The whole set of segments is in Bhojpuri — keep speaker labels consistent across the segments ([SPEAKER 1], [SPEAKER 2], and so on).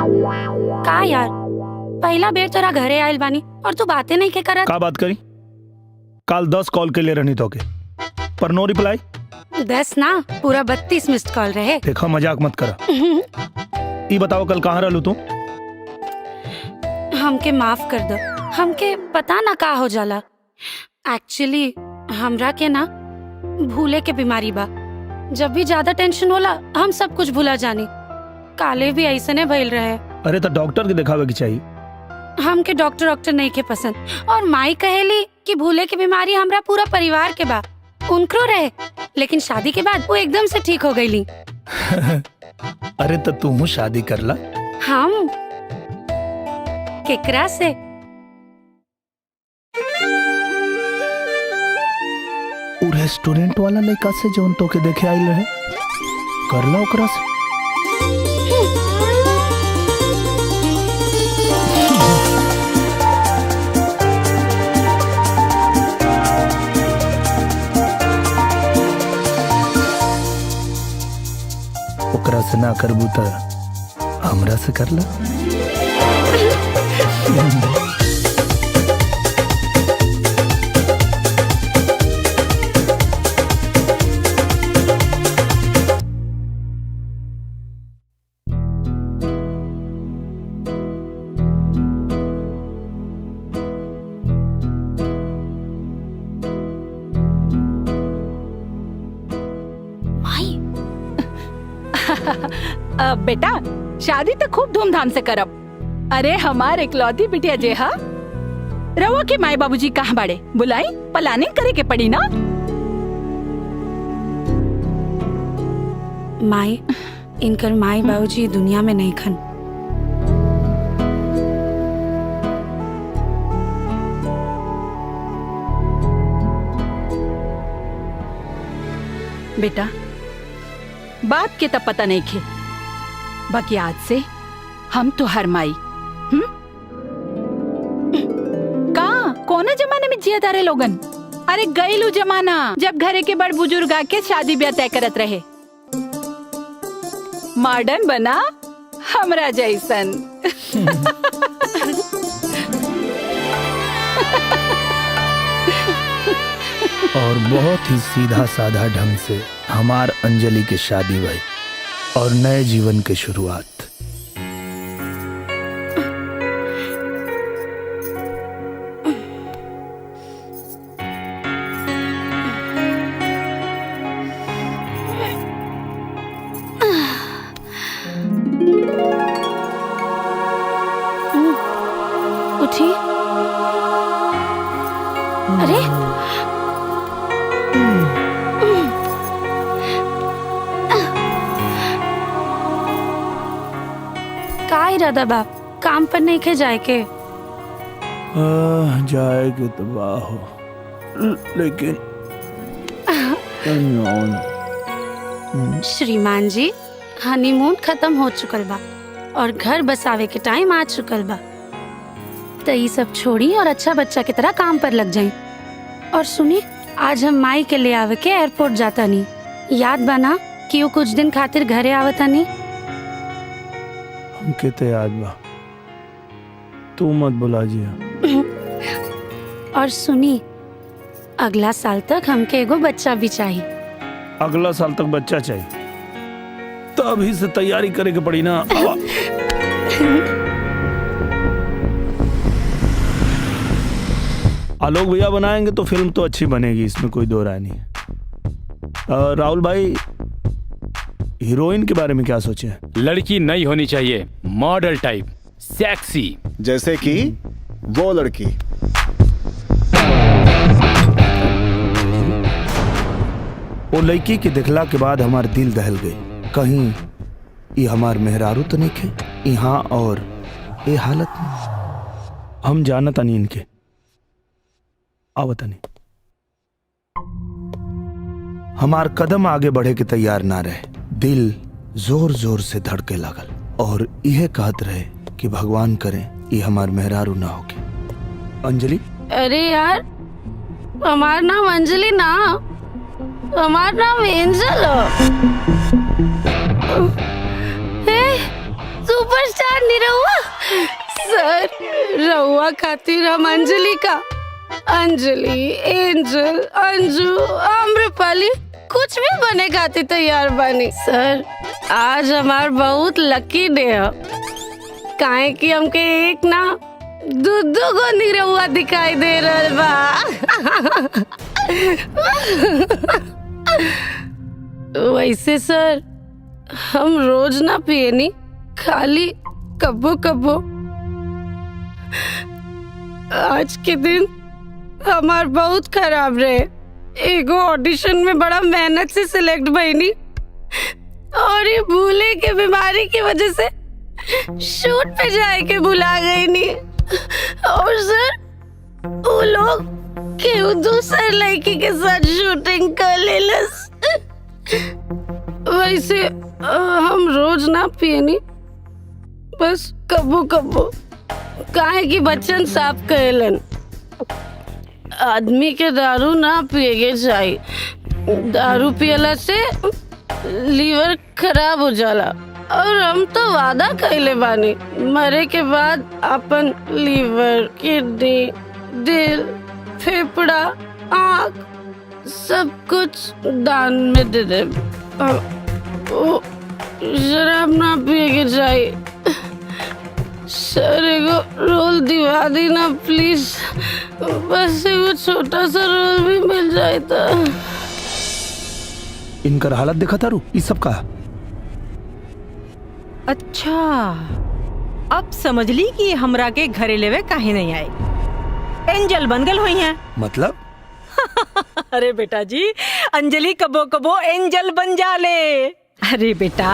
[SPEAKER 1] का यार, पहला बेर तोरा घरे आयल बानी और तू बातें नहीं के करत।
[SPEAKER 2] का बात करी? काल 10 कॉल के लिए रहनी तो के, पर नो रिप्लाई।
[SPEAKER 1] 10 ना, पूरा 32 मिस्ड कॉल रहे।
[SPEAKER 2] देखा, मजाक मत करा। ई बताओ कल कहाँ रहलू तू?
[SPEAKER 1] हमके माफ कर दो, हमके पता ना का हो जाला। एक्चुअली हमरा के ना भूले के बीमारी बा। जब भी ज्यादा टेंशन होला हम सब कुछ भूला जानी। काले भी ऐसे ने भइल रहे।
[SPEAKER 2] अरे तो डॉक्टर के दिखावे की चाहिए।
[SPEAKER 1] हमके डॉक्टर नहीं के पसंद, और माई कहेली कि भूले की बीमारी हमरा पूरा परिवार के बा। उनको रहे, लेकिन शादी के बाद वो एकदम से ठीक हो गईली।
[SPEAKER 2] अरे तो तू शादी कर ला।
[SPEAKER 1] हम केकरा से?
[SPEAKER 2] उ रेस्टोरेंट वाला लड़का से जोन तो के देखे आइल रहे, कर ला ओकरा से। ओकरा से ना करबू त हमरा से कर ला।
[SPEAKER 3] बेटा, शादी तो खूब धूमधाम से करब। अरे हमार इकलौती बिटिया जे हा, रवा के माई बाबूजी कहाँ बाड़े? बुलाई, प्लानिंग करे के पड़ी ना।
[SPEAKER 1] माई, इनकर माई बाबूजी दुनिया में नहीं खन।
[SPEAKER 3] बेटा, बाप के तब पता नहीं खे, बाकी आज से हम तो हर माई। का कोना जमाने में जिया तारे लोगन? अरे गईलू जमाना जब घरे के बड़ बुजुर्ग आके शादी ब्याह तय करत रहे। मॉडर्न बना हमरा जैसन।
[SPEAKER 2] और बहुत ही सीधा साधा ढंग से हमार अंजलि की शादी हुई और नए जीवन की शुरुआत।
[SPEAKER 1] उठी। अरे का इरादा बा? काम पर नहीं के जाए के?
[SPEAKER 2] जाएगी तो बाहो, लेकिन
[SPEAKER 1] श्रीमान जी, हनीमून खत्म हो चुकल बा और घर बसावे के टाइम आ चुकल बा। तो ये सब छोड़ी और अच्छा बच्चा की तरह काम पर लग जाए। और सुनी, आज हम माई के ले आवे के एयरपोर्ट जाता नहीं। याद बना कि वो कुछ दिन खातिर घरे आवता नहीं।
[SPEAKER 2] हमके तो याद बा, तू मत बुला जिया।
[SPEAKER 1] और सुनी, अगला साल तक हमके एगो बच्चा भी चाहिए।
[SPEAKER 2] अगला साल तक बच्चा चाहिए तो अभी से तैयारी करे के पड़ी ना। आलोक भैया बनाएंगे तो फिल्म तो अच्छी बनेगी, इसमें कोई दो राय नहीं है। राहुल भाई, हीरोइन के बारे में क्या सोचे?
[SPEAKER 4] लड़की नहीं होनी चाहिए, मॉडल टाइप, सेक्सी।
[SPEAKER 5] जैसे कि वो लड़की।
[SPEAKER 2] वो लड़की के दिखला के बाद हमार दिल दहल गई। कहीं ये हमार मेहरारू तो नहीं खे यहाँ और ये हालत में। हम जानता नहीं इनके, आवता नहीं। हमार कदम आगे बढ़े के तैयार ना रहे। दिल जोर जोर से धड़के लागल और यह कहत रहे कि भगवान करे ये हमार मेहरारू ना होके। अंजलि?
[SPEAKER 1] अरे यार, हमार नाम अंजलि ना, हमार नाम एंजल। सुपरस्टार रहुआ खातिर हम अंजलि का अंजलि, एंजल, अंजू, आम्रपाली कुछ भी बने खातिर तैयार बानी। सर आज हमार बहुत लकी डे है, काहे कि हमके एक ना दू गो निरहुआ दिखाई दे रहल बा। वैसे सर हम रोज ना पियनी, खाली कब्बो कब्बो। आज के दिन हमार बहुत खराब रहे। एगो ऑडिशन में बड़ा मेहनत से सिलेक्ट भईनी और ये भूले के बीमारी की वजह से शूट पे जाए के भुला गई नी। और सर वो लोग केहू दूसर लड़की के साथ शूटिंग कर लेलस। वैसे हम रोज ना पियनी, बस कबो कबो, काहे कि बच्चन साफ कहलन आदमी के दारू ना पिएगे चाहिए, दारू पियला से लीवर खराब हो जाला। और हम तो वादा कइले बानी मरे के बाद अपन लीवर, किडनी, दिल, फेफड़ा, आँख सब कुछ दान में दे दे। वो शराब ना पिएगे चाहिए। सर एगो रोल दिवा दी ना प्लीज, बस एगो छोटा सा रोल भी मिल जाए तो।
[SPEAKER 2] इनकर हालत देखा तारू, ये सब का।
[SPEAKER 6] अच्छा अब समझ ली कि हमरा के घरे लेवे काहे नहीं आए। एंजल बन गल हुई हैं।
[SPEAKER 2] मतलब
[SPEAKER 6] अरे बेटा जी, अंजलि कबो कबो एंजल बन जाले। अरे बेटा,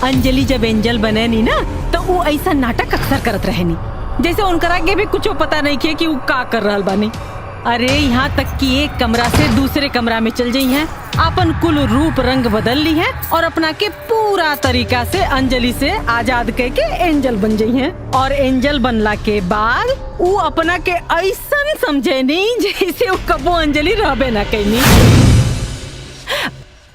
[SPEAKER 6] अंजलि जब एंजल बने नी ना तो वो ऐसा नाटक अक्सर करत रहे नी, जैसे उनकरा के भी कुछ पता नहीं किए कि वो का कर रहल बानी। अरे यहाँ तक कि एक कमरा से दूसरे कमरा में चल जाई हैं, अपन कुल रूप रंग बदल ली है और अपना के पूरा तरीका से अंजलि से आजाद कह के एंजल बन जाई हैं। और एंजल बनला के बाद वो अपना के ऐसा समझे नहीं जैसे वो कबो अंजलि रहबे ना कहनी।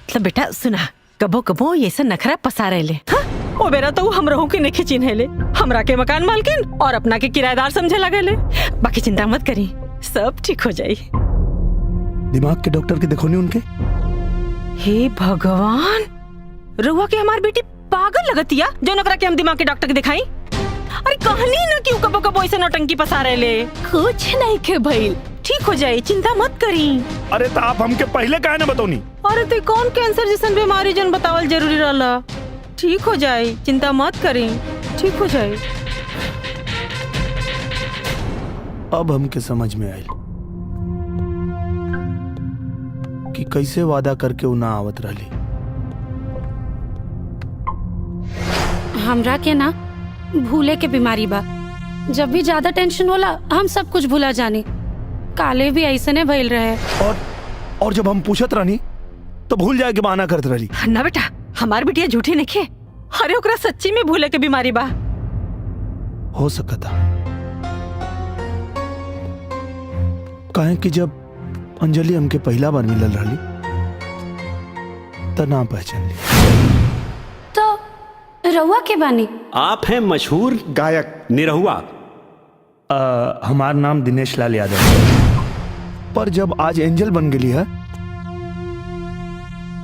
[SPEAKER 6] मतलब बेटा सुना, कबो कबो ये सब नखरा पसा रहे ले। हाँ? ओ बेरा तो हम रहू के नहीं चिन्हे ले, हमरा के मकान मालकिन और अपना के किराएदार समझे लगे ले। बाकी चिंता मत करी, सब ठीक हो जाये।
[SPEAKER 2] दिमाग के डॉक्टर के देखो नहीं उनके।
[SPEAKER 6] हे भगवान, रुआ के हमारी बेटी पागल लगतिया जो नकरा के हम दिमाग के डॉक्टर के दिखाई। अरे कहानी ना क्यों कबो कबो ऐसे नौटंकी पसा रहे ले। कुछ नहीं के भइल, ठीक हो जाए, चिंता मत करी।
[SPEAKER 2] अरे तो आप हमके पहले काहे ना बताओनी।
[SPEAKER 6] अरे तो कौन कैंसर जैसन बीमारी जन बतावल जरूरी रहला। ठीक हो जाए, चिंता मत करी, ठीक हो जाए।
[SPEAKER 2] अब हमके समझ में आयल कि कैसे वादा करके उ ना आवत रहली।
[SPEAKER 1] हमरा के ना भूले के बीमारी बा, जब भी ज्यादा टेंशन होला हम सब कुछ भूला जानी। काले भी ऐसे ने भइल रहे।
[SPEAKER 2] और जब हम पूछत रहनी तो भूल जाए के बहाना करत रहली।
[SPEAKER 6] ना बेटा, हमार बिटिया झूठी नहीं खे। अरे ओकरा सच्ची में भूले के बीमारी बा।
[SPEAKER 2] हो सकता काहे कि जब अंजलि हमके पहला बार मिलल रहली त ना पहचान ली।
[SPEAKER 1] तो रहुआ के बानी?
[SPEAKER 7] आप हैं मशहूर
[SPEAKER 5] गायक
[SPEAKER 7] निरहुआ।
[SPEAKER 2] हमार नाम दिनेश लाल यादव है। पर जब आज एंजल बन गई है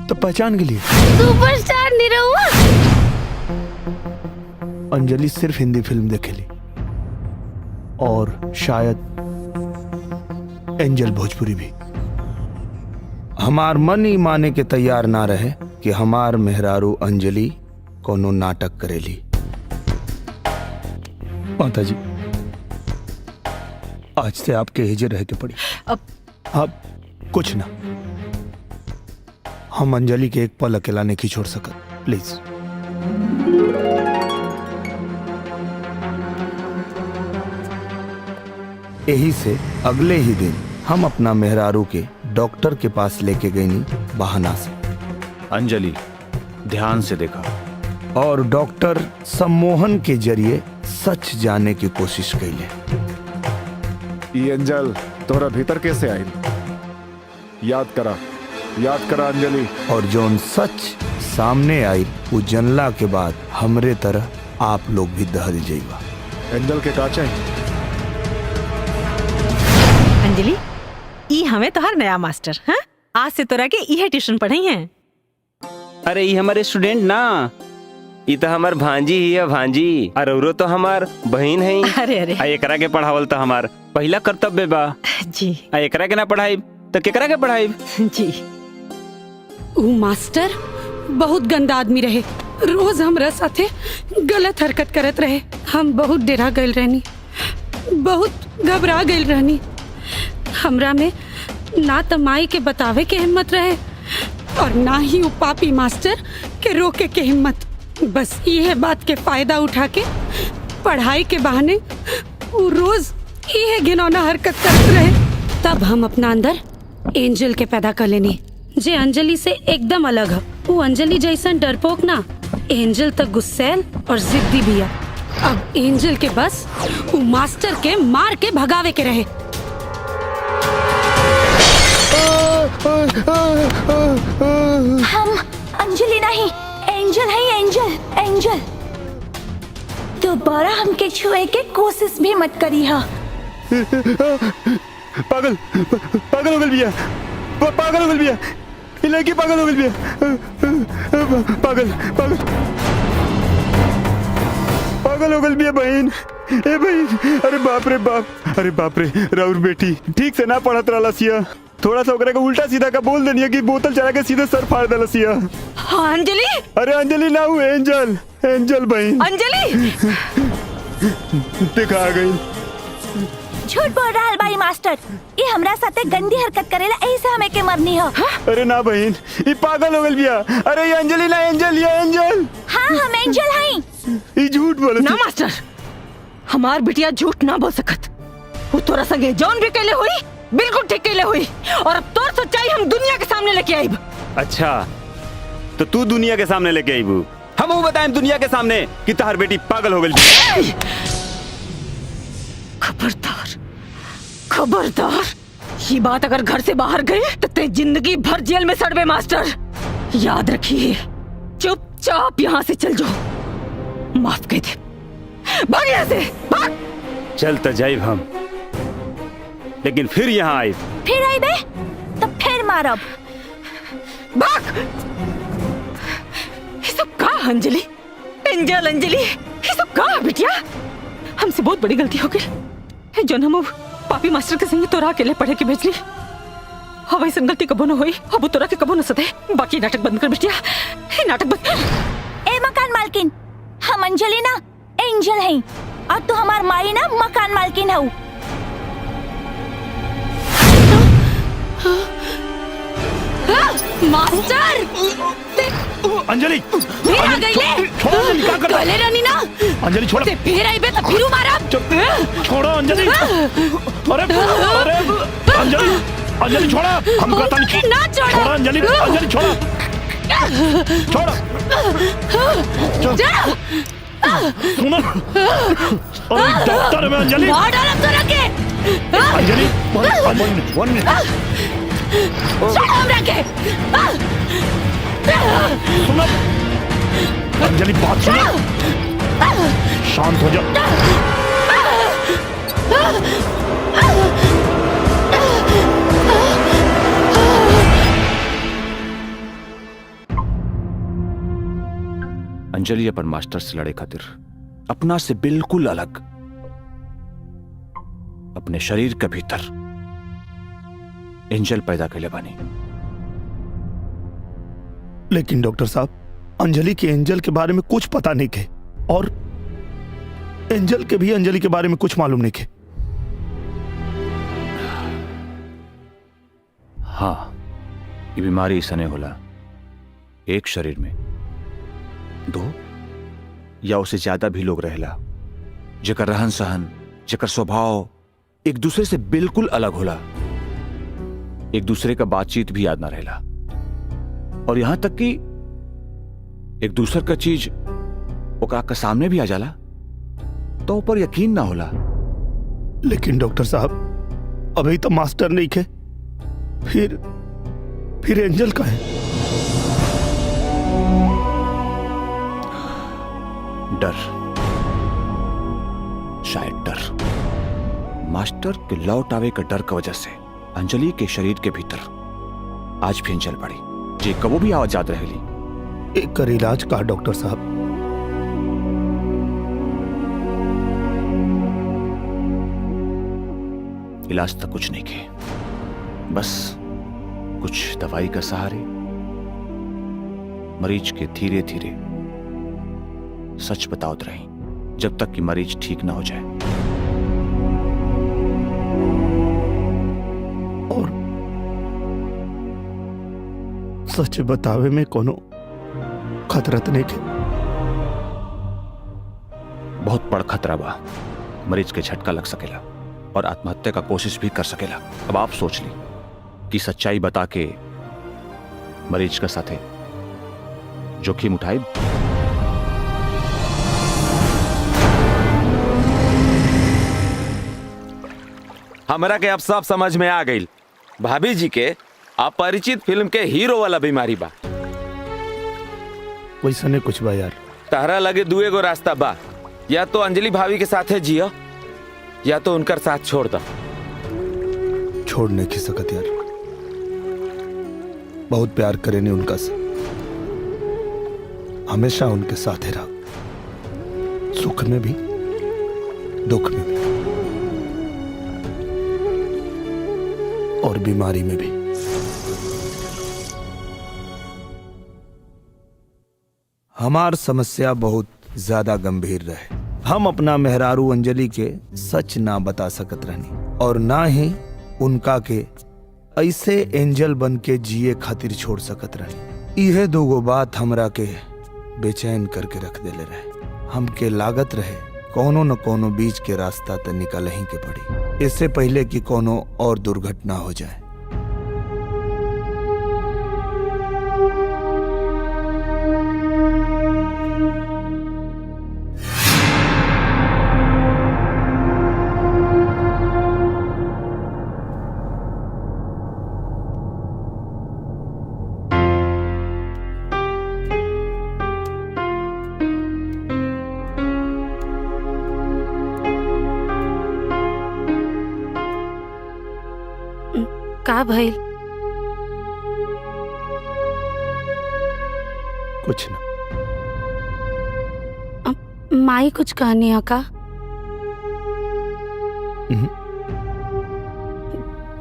[SPEAKER 2] तो पहचान गई।
[SPEAKER 1] सुपरस्टार निरहुआ।
[SPEAKER 2] अंजलि सिर्फ हिंदी फिल्म देखेली और शायद एंजल भोजपुरी भी। हमार मन ही माने के तैयार ना रहे कि हमार मेहरारू अंजलि कोनो नाटक करेली। माता जी, आज से आपके हिजर रह के पड़ी। अब कुछ ना, हम अंजलि के एक पल अकेला नहीं छोड़ सकत। प्लीज। यही से अगले ही दिन हम अपना मेहरारू के डॉक्टर के पास लेके गए नी बहाना से।
[SPEAKER 5] अंजलि ध्यान से देखा
[SPEAKER 2] और डॉक्टर सम्मोहन के जरिए सच जाने की कोशिश कैले।
[SPEAKER 5] ये अंजल तोरा भीतर कैसे आई? याद करा अंजलि।
[SPEAKER 2] और जोन सच सामने आई वो जनला के बाद हमरे तरह आप लोग भी दहल जाइबा।
[SPEAKER 5] एंजल के का चाहिए?
[SPEAKER 6] अंजलि, ई हमें तोहर नया मास्टर। हाँ, आज से तोरा के इहे ट्यूशन पढ़ाई है।
[SPEAKER 7] अरे ये हमारे स्टूडेंट ना, ये तो हमार भांजी ही है, भांजी। और औरो तो हमार बहन है।
[SPEAKER 6] अरे अरे
[SPEAKER 7] आ एकरा के पढ़ावल तो हमार पहला कर्तव्य बा।
[SPEAKER 6] जी
[SPEAKER 7] आ एकरा के ना पढ़ाई तो केकरा के पढ़ाई?
[SPEAKER 6] जी।
[SPEAKER 1] ऊ मास्टर बहुत गंदा आदमी रहे, रोज हमरा साथे गलत हरकत करत रहे। हम बहुत डरा गइल रहनी, बहुत घबरा गइल रहनी। हमरा में ना त माई के बतावे के हिम्मत रहे और ना ही ऊ पापी मास्टर के रोके के हिम्मत। बस ये बात के फायदा उठा के पढ़ाई के बहाने ऊ रोज ये घिनौना हरकत करत रहे। तब हम अपना अंदर एंजल के पैदा कर लेनी, जे अंजलि से एकदम अलग है। वो अंजलि जैसन डरपोक ना, एंजल तक गुस्सैल और जिद्दी भी है। अब एंजल के बस वो मास्टर के मार के भगावे के रहे।
[SPEAKER 8] हम अंजलि नहीं, एंजल है। एंजल एंजल दोबारा हमके छुए के कोशिश भी मत करी। हा
[SPEAKER 5] पागल पागल हो गल बिया, पागल हो गल बिया, ये लड़की पागल हो गल बिया, पागल पागल पागल हो गल बिया बहन। ए बहन, अरे बाप रे बाप, अरे बाप रे। राउर बेटी ठीक से ना पढ़त रहला सिया, थोड़ा सा ओकरा के उल्टा सीधा का बोल देनी कि बोतल चला के सीधे सर फाड़ देला सिया।
[SPEAKER 6] हाँ अंजलि।
[SPEAKER 5] अरे अंजलि ना हूँ, एंजल, एंजल बहन।
[SPEAKER 6] अंजलि
[SPEAKER 5] देखा आ गई।
[SPEAKER 8] झूठ बोल रहा है भाई मास्टर, ये हमरा साथे गंदी हरकत करेला, ऐसे हमें के मरनी हो।
[SPEAKER 5] अरे ना बहन, ये पागल हो गल बिया। अरे ये अंजलि ना, एंजल, ये एंजल।
[SPEAKER 8] हाँ हम एंजल हैं।
[SPEAKER 5] ये झूठ बोले
[SPEAKER 6] ना मास्टर, हमार बिटिया झूठ ना बोल सकत। वो तोरा संगे जौन भी कहले हुई बिल्कुल ठीक कहले हुई, और अब तोर सच्चाई हम दुनिया के सामने लेके आईब।
[SPEAKER 7] अच्छा, तो तू दुनिया के सामने लेके आई बू, हम वो बताएं दुनिया के सामने कि तहार बेटी पागल हो गई।
[SPEAKER 6] खबरदार खबरदार, ये बात अगर घर से बाहर गई तो ते जिंदगी भर जेल में सड़बे मास्टर। याद रखिए, चुपचाप यहाँ से चल जाओ। माफ कह दे, भाग यहाँ से, भाग।
[SPEAKER 7] चल तो जाइब हम, लेकिन फिर यहाँ आई।
[SPEAKER 8] फिर आई बे तो फिर मारब।
[SPEAKER 6] भाग। ये सब कहा अंजलि, एंजल अंजलि, ये सब कहा बिटिया? हमसे बहुत बड़ी गलती हो गई जो हम पापी मास्टर के संगे तोरा अकेले पढ़े के भेजली। अब ऐसा गलती कबो न होई, अब तोरा के कबो न सते। बाकी नाटक बंद कर बिटिया, ये नाटक बंद।
[SPEAKER 8] ए मकान मालकिन, हम अंजलि ना एंजल हैं, और तू हमार माई ना मकान मालकिन हऊ।
[SPEAKER 1] मास्टर
[SPEAKER 2] अंजलि,
[SPEAKER 1] फिर आ गई ले।
[SPEAKER 2] छोड़ो अंजलि, क्या कर रहा है?
[SPEAKER 1] गले रानी ना,
[SPEAKER 2] अंजलि छोड़ो,
[SPEAKER 1] ते फिर आई बे तो फिर मारा।
[SPEAKER 2] छोड़ो अंजलि। अरे अरे अंजलि, अंजलि छोड़ो, हम कहता नहीं।
[SPEAKER 1] ना छोड़ो।
[SPEAKER 2] छोड़ो अंजलि, अंजलि छोड़ो, छोड़ो। सुनो, अरे डॉक्टर में अंजलि,
[SPEAKER 1] मार डाला तोरा के।
[SPEAKER 2] अंजलि, वन मिनट।
[SPEAKER 1] छोड़ो हमरा के।
[SPEAKER 2] सुनो अंजलि, बात सुनो, शांत हो जा।
[SPEAKER 5] अंजलि अपन मास्टर से लड़े खातिर अपना से बिल्कुल अलग अपने शरीर के भीतर एंजल पैदा कैले बानी।
[SPEAKER 2] लेकिन डॉक्टर साहब, अंजलि के एंजल के बारे में कुछ पता नहीं के, और एंजल के भी अंजलि के बारे में कुछ मालूम नहीं के।
[SPEAKER 5] हाँ, ये बीमारी ऐसा होला, एक शरीर में दो या उससे ज्यादा भी लोग रहेला, जेकर रहन सहन, जेकर स्वभाव एक दूसरे से बिल्कुल अलग होला, एक दूसरे का बातचीत भी याद ना रहेला, और यहां तक कि एक दूसर का चीज ओकरा के सामने भी आ जाला तो ऊपर यकीन ना होला।
[SPEAKER 2] लेकिन डॉक्टर साहब, अभी तो मास्टर नहीं थे, फिर एंजल का है।
[SPEAKER 5] डर, शायद डर। मास्टर के लौट आवे के डर की वजह से अंजलि के शरीर के भीतर आज भी जल पड़ी जे कबो भी आवाज याद रहेली।
[SPEAKER 2] एक कर इलाज का डॉक्टर साहब।
[SPEAKER 5] इलाज तक कुछ नहीं के, बस कुछ दवाई का सहारे मरीज के धीरे धीरे सच बताओ रही जब तक कि मरीज ठीक ना हो जाए।
[SPEAKER 2] और सच बतावे में कोनो खतरा तो नहीं के?
[SPEAKER 5] बहुत बड़ खतरा बा, मरीज के झटका लग सकेला और आत्महत्या का कोशिश भी कर सकेला। अब आप सोच ली कि सच्चाई बता के मरीज का साथे जोखिम उठाए।
[SPEAKER 7] हमरा के अब सब समझ में आ गई। भाभी जी के अपरिचित फिल्म के हीरो वाला बीमारी बा।
[SPEAKER 2] वैसा नहीं कुछ बा यार।
[SPEAKER 7] तहरा लगे दुए गो रास्ता बा, या तो अंजलि भाभी के साथे जियो या तो उनकर साथ छोड़ दो।
[SPEAKER 2] छोड़ नहीं की सकत यार, बहुत प्यार करे ने उनका से, हमेशा उनके साथ रहा, सुख में भी दुख में भी और बीमारी में भी। हमार समस्या बहुत ज्यादा गंभीर रहे। हम अपना मेहरारू अंजलि के सच ना बता सकत रहनी और ना ही उनका के ऐसे एंजल बन के जिए खातिर छोड़ सकत रहनी। यह दोगो बात हमरा के बेचैन करके रख देले रहे। हमके लागत रहे कोनो न कोनो बीच के रास्ता तो निकल ही के पड़ी, इससे पहले कि कोनो और दुर्घटना हो जाए।
[SPEAKER 1] का भइल?
[SPEAKER 2] कुछ ना।
[SPEAKER 1] माई कुछ कहनी है का?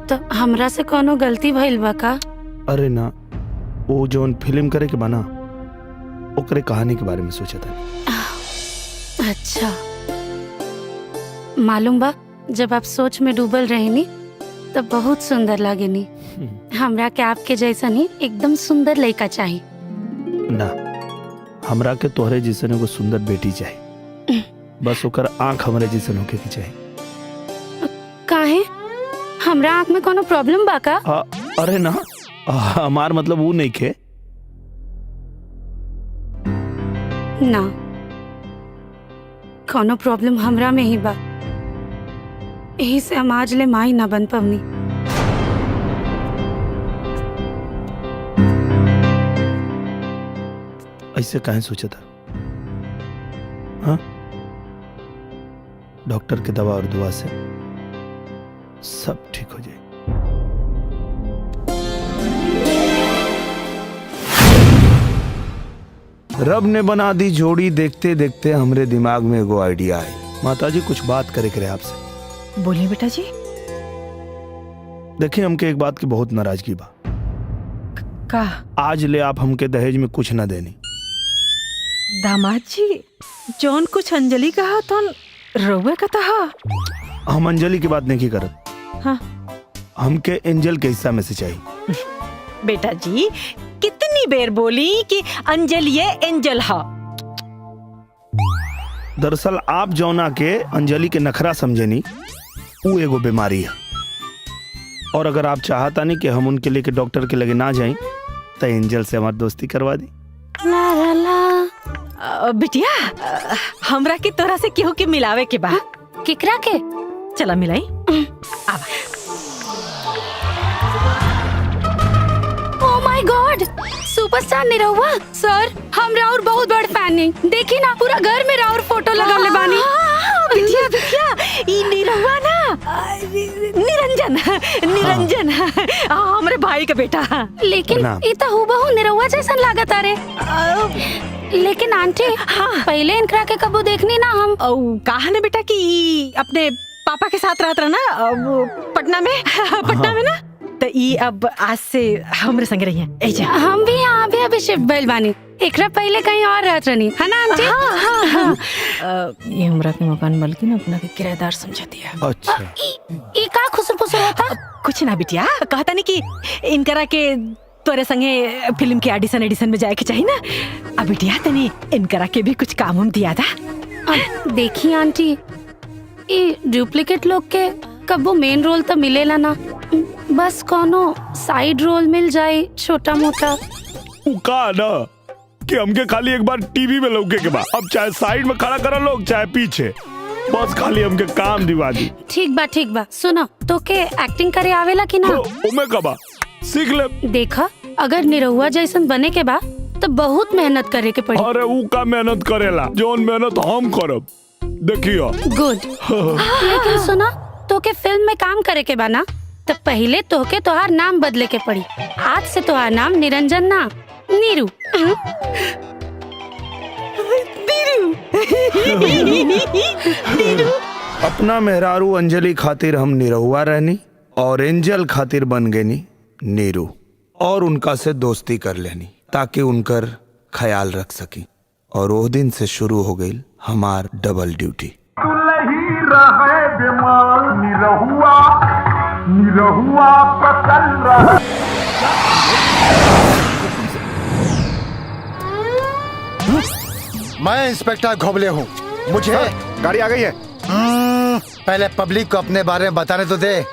[SPEAKER 1] तो हमरा से कोनो गलती भइल बा का?
[SPEAKER 2] अरे ना, वो जोन फिल्म करे के बना ओकरे कहानी के बारे में सोचा था।
[SPEAKER 1] अच्छा, मालूम बा जब आप सोच में डूबल रहेनी तब बहुत सुंदर लागेनी। हमरा के आपके जैसा नहीं एकदम सुंदर लड़का चाहिए।
[SPEAKER 2] ना, हमरा के तोहरे जैसन एगो सुंदर बेटी चाहिए, बस ओकर आंख हमरे जैसन होके के चाहिए।
[SPEAKER 1] काहे? हमरा आंख में कोनो प्रॉब्लम बा का?
[SPEAKER 2] अरे ना, हमार मतलब वो नहीं खे।
[SPEAKER 1] ना, कोनो प्रॉब्लम हमरा में ही बा, यही से हम आज ले माई ना बन पवनी।
[SPEAKER 2] ऐसे काहे सोचा था? हाँ? डॉक्टर के दवा और दुआ से सब ठीक हो जाए। रब ने बना दी जोड़ी, देखते देखते हमरे दिमाग में एगो आइडिया आई। माताजी कुछ बात करे करे आपसे।
[SPEAKER 6] बोलिए बेटा जी।
[SPEAKER 2] देखिए, हमके एक बात की बहुत नाराजगी बा।
[SPEAKER 6] का?
[SPEAKER 2] आज ले आप हमके दहेज में कुछ ना देनी।
[SPEAKER 6] दामाद जी, जौन कुछ अंजलि कहा तो रउआ का था।
[SPEAKER 2] हम अंजलि की बात नहीं करत।
[SPEAKER 6] हाँ।
[SPEAKER 2] हमके एंजल के हिस्सा में से चाहिए।
[SPEAKER 6] बेटा जी, कितनी बेर बोली कि अंजलि ये एंजल हा।
[SPEAKER 2] दरअसल आप जौना के अंजलि के नखरा समझेनी, वो एगो बीमारी है। और अगर आप चाहता नहीं कि हम उनके लेके डॉक्टर के लगे ना जाएं, तो एंजल से हमारी दोस्ती करवा दी।
[SPEAKER 1] ला ला ला।
[SPEAKER 6] बिटिया, हमरा के तोरा से केहू के मिलावे के बा।
[SPEAKER 1] केकरा के?
[SPEAKER 6] चला मिलाई। आवा।
[SPEAKER 1] Oh my God, superstar Nirahua sir, हम राउर बहुत बड़ फैन हैं। देखी ना, पूरा घर में राउर फोटो लगाले बानी।
[SPEAKER 6] बिटिया बिटिया, ई निरहुआ ना निरंजन निरंजन हमारे भाई का बेटा।
[SPEAKER 1] लेकिन
[SPEAKER 2] प्रणाम।
[SPEAKER 1] ई तो हूबहू निरहुआ जैसन लागत अरे। लेकिन आंटी पहले इनकरा के कबू देखनी ना हम।
[SPEAKER 6] कहा ना बेटा कि ई अपने पापा के साथ रहत रहा ना वो पटना में पटना में ना, तो ई अब आज से हमरे संग रही है एजा।
[SPEAKER 1] हम भी यहाँ अभी शिफ्ट भइल बानी। एकरा पहले कहीं और रहत रहनी है ना आंटी?
[SPEAKER 6] ये हमरा के मकान मालकिन अपना के किराएदार समझा दिया।
[SPEAKER 2] अच्छा
[SPEAKER 1] ई का खुसर फुसर होता?
[SPEAKER 6] कुछ ना बिटिया, कहता नहीं कि इनकरा के तोरे संगे फिल्म के ऑडिशन एडिशन में जाए के चाहिए ना। अब बिटिया तनी इनकरा के भी कुछ काम हम दिया था।
[SPEAKER 1] देखी आंटी, ई डुप्लीकेट लोग के कबो मेन रोल तो मिलेला ना, बस कोनो साइड रोल मिल जाए छोटा मोटा।
[SPEAKER 2] का ना कि हमके खाली एक बार टीवी में लौके के बाद, अब चाहे साइड में खड़ा करा लोग चाहे पीछे, बस खाली हमके काम दिवा दी।
[SPEAKER 1] ठीक बा सुनो, तो के एक्टिंग करे आवेला कि ना?
[SPEAKER 2] उमे कबा सीख ले।
[SPEAKER 1] देखा अगर निरहुआ जैसन बने के बा तो बहुत मेहनत करे के पड़ी।
[SPEAKER 2] अरे ऊ का मेहनत करेला जोन मेहनत हम करब, देखियो।
[SPEAKER 1] गुड। लेकिन सुना, तो के फिल्म में काम करे के बा ना, तो पहले तो के तोहार नाम बदले के पड़ी। आज से तोहार नाम निरंजन ना, नीरू।
[SPEAKER 2] अपना मेहरारू अंजलि खातिर हम निरहुआ रहनी और एंजल खातिर बन गए नी नीरू, और उनका से दोस्ती कर लेनी ताकि उनकर ख्याल रख सकी। और वो दिन से शुरू हो गई हमार डबल ड्यूटी।
[SPEAKER 9] निरहुआ पकड़ रहा।
[SPEAKER 10] मैं इंस्पेक्टर घोबले हूँ। मुझे
[SPEAKER 5] गाड़ी आ गई है।
[SPEAKER 10] पहले पब्लिक को अपने बारे में बताने तो दे।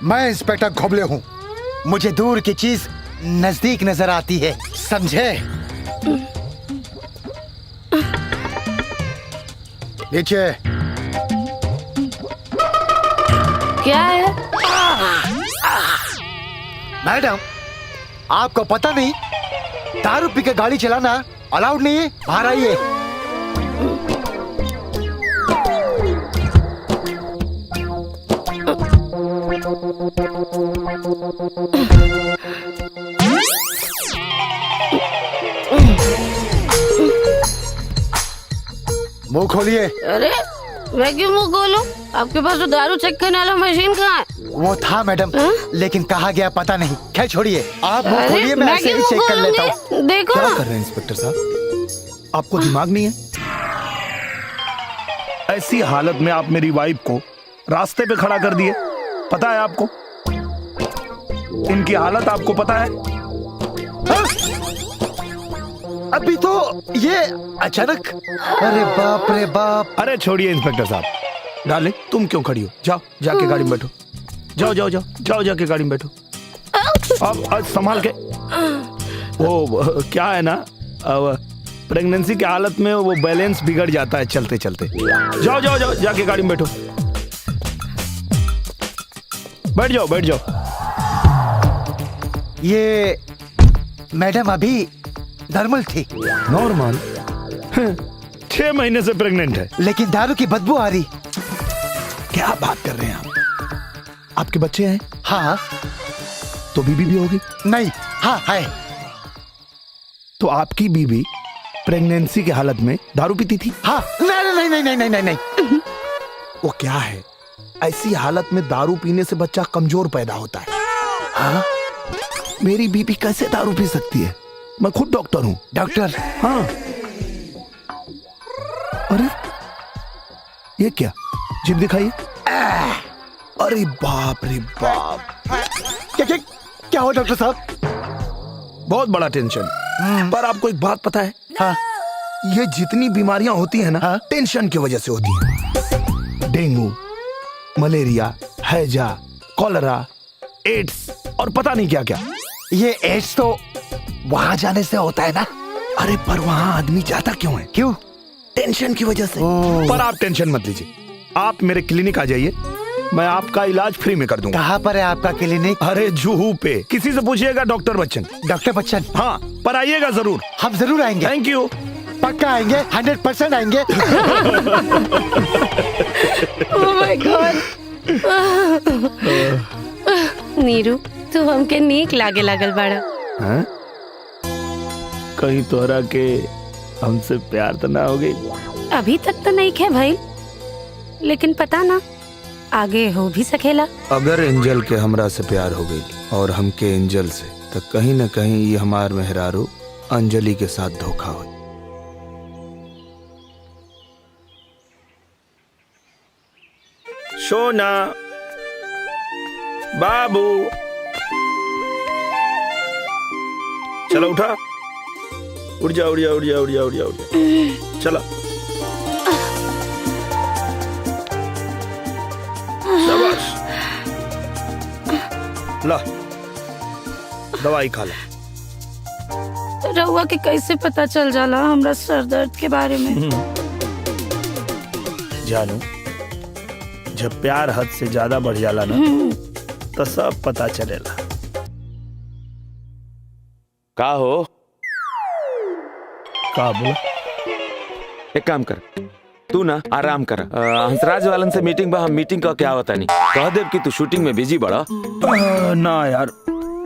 [SPEAKER 10] मैं इंस्पेक्टर घोबले हूँ। मुझे दूर की चीज नजदीक नजर आती है, समझे? नीचे।
[SPEAKER 1] क्या है?
[SPEAKER 10] मैडम, आपको पता नहीं दारू पी के गाड़ी चलाना अलाउड नहीं है? बाहर आइए। मुंह खोलिए।
[SPEAKER 1] अरे मैं क्यों मुंह खोलूं? आपके पास तो दारू चेक करने वाला मशीन कहाँ है?
[SPEAKER 10] वो था मैडम, लेकिन कहाँ गया पता नहीं। खैर छोड़िए, आप मुंह
[SPEAKER 1] अरे,
[SPEAKER 10] खोलिए, मैं ऐसे ही
[SPEAKER 1] क्यों
[SPEAKER 10] चेक कर
[SPEAKER 1] खोलूंगी?
[SPEAKER 10] लेता हूँ।
[SPEAKER 1] देखो
[SPEAKER 2] क्या
[SPEAKER 1] ना।
[SPEAKER 2] कर रहे हैं इंस्पेक्टर साहब? आपको दिमाग नहीं है? ऐसी हालत में आप मेरी वाइफ को रास्ते पे खड़ा कर दिए, पता है आपको? इनकी हालत आपको पता है?
[SPEAKER 10] हाँ? अभी तो ये अचानक। अरे बाप रे बाप।
[SPEAKER 2] अरे छोड़िए इंस्पेक्टर साहब, डार्लिंग तुम क्यों खड़ी हो? जाओ जाके गाड़ी में बैठो। जाओ जाओ जाओ जाओ जाके गाड़ी में बैठो। अब संभाल के। वो क्या है ना, प्रेगनेंसी की हालत में वो बैलेंस बिगड़ जाता है चलते चलते। जाओ जाओ जाओ जाके गाड़ी में बैठो। बैठ जाओ बैठ जाओ।
[SPEAKER 10] ये मैडम अभी नॉर्मल थी।
[SPEAKER 2] नॉर्मल? 6 महीने से प्रेग्नेंट है,
[SPEAKER 10] लेकिन दारू की बदबू आ रही।
[SPEAKER 2] क्या बात कर रहे हैं आप? आपके बच्चे हैं?
[SPEAKER 10] हाँ।
[SPEAKER 2] तो बीबी भी होगी?
[SPEAKER 10] नहीं, हाँ है।
[SPEAKER 2] तो आपकी बीबी प्रेगनेंसी की हालत में दारू पीती थी?
[SPEAKER 10] हाँ। नहीं नहीं नहीं नहीं नहीं नहीं।
[SPEAKER 2] वो क्या है, ऐसी हालत में दारू पीने से बच्चा कमजोर पैदा होता है। हाँ? मेरी बीबी कैसे दारू पी सकती है? मैं खुद डॉक्टर हूँ।
[SPEAKER 10] डॉक्टर?
[SPEAKER 2] हाँ। अरे ये क्या, जिप दिखाइए। अरे बाप रे बाप।
[SPEAKER 10] क्या क्या क्या हो डॉक्टर साहब?
[SPEAKER 2] बहुत बड़ा टेंशन। पर आपको एक बात पता है?
[SPEAKER 10] हाँ।
[SPEAKER 2] ये जितनी बीमारियां होती है ना,
[SPEAKER 10] हाँ?
[SPEAKER 2] टेंशन की वजह से होती है। डेंगू, मलेरिया, हैजा, कॉलरा, एड्स और पता नहीं क्या क्या।
[SPEAKER 10] ये एड्स तो वहां जाने से होता है ना?
[SPEAKER 2] अरे पर वहां आदमी जाता क्यों है?
[SPEAKER 10] क्यों?
[SPEAKER 2] टेंशन की वजह से। पर आप टेंशन मत लीजिए, आप मेरे क्लिनिक आ जाइए, मैं आपका इलाज फ्री में कर दूंगा।
[SPEAKER 10] कहाँ पर है आपका क्लिनिक?
[SPEAKER 2] अरे जुहू पे, किसी से पूछिएगा डॉक्टर बच्चन।
[SPEAKER 10] डॉक्टर बच्चन?
[SPEAKER 2] हाँ, पर आइएगा जरूर।
[SPEAKER 10] हम जरूर आएंगे।
[SPEAKER 2] Thank you.
[SPEAKER 10] पक्का आएंगे, 100% आएंगे।
[SPEAKER 6] ओह माय गॉड।
[SPEAKER 1] नीरू तू हमके नीक लागे लागल बाड़ा।
[SPEAKER 2] हैं? कहीं तोहरा के हमसे प्यार तो ना हो गई?
[SPEAKER 1] अभी तक तो नहीं खे भाई, लेकिन पता ना आगे हो भी सकेला।
[SPEAKER 2] अगर एंजल के हमरा से प्यार हो गई और हमके एंजल से, तो कहीं न कहीं ये हमार मेहरारू अंजलि के साथ धोखा हो। सोना बाबू चलो उठा, उड़ जा उड़ जा उड़ जा उड़ जा उड़ जा उड़ जा, चलो शाबाश, ला दवाई खा ला।
[SPEAKER 1] रहुआ के कैसे पता चल जाला हमरा सर दर्द के बारे में?
[SPEAKER 2] जानू, जब प्यार हद से ज्यादा बढ़ जाला ना तो सब पता चलेला।
[SPEAKER 7] का हो?
[SPEAKER 2] का बोला?
[SPEAKER 7] एक काम कर, तू ना आराम कर। हंसराज वालन से मीटिंग बा, हम मीटिंग का क्या होता नहीं, कह देव कि तू शूटिंग में बिजी बड़ा।
[SPEAKER 2] ना यार,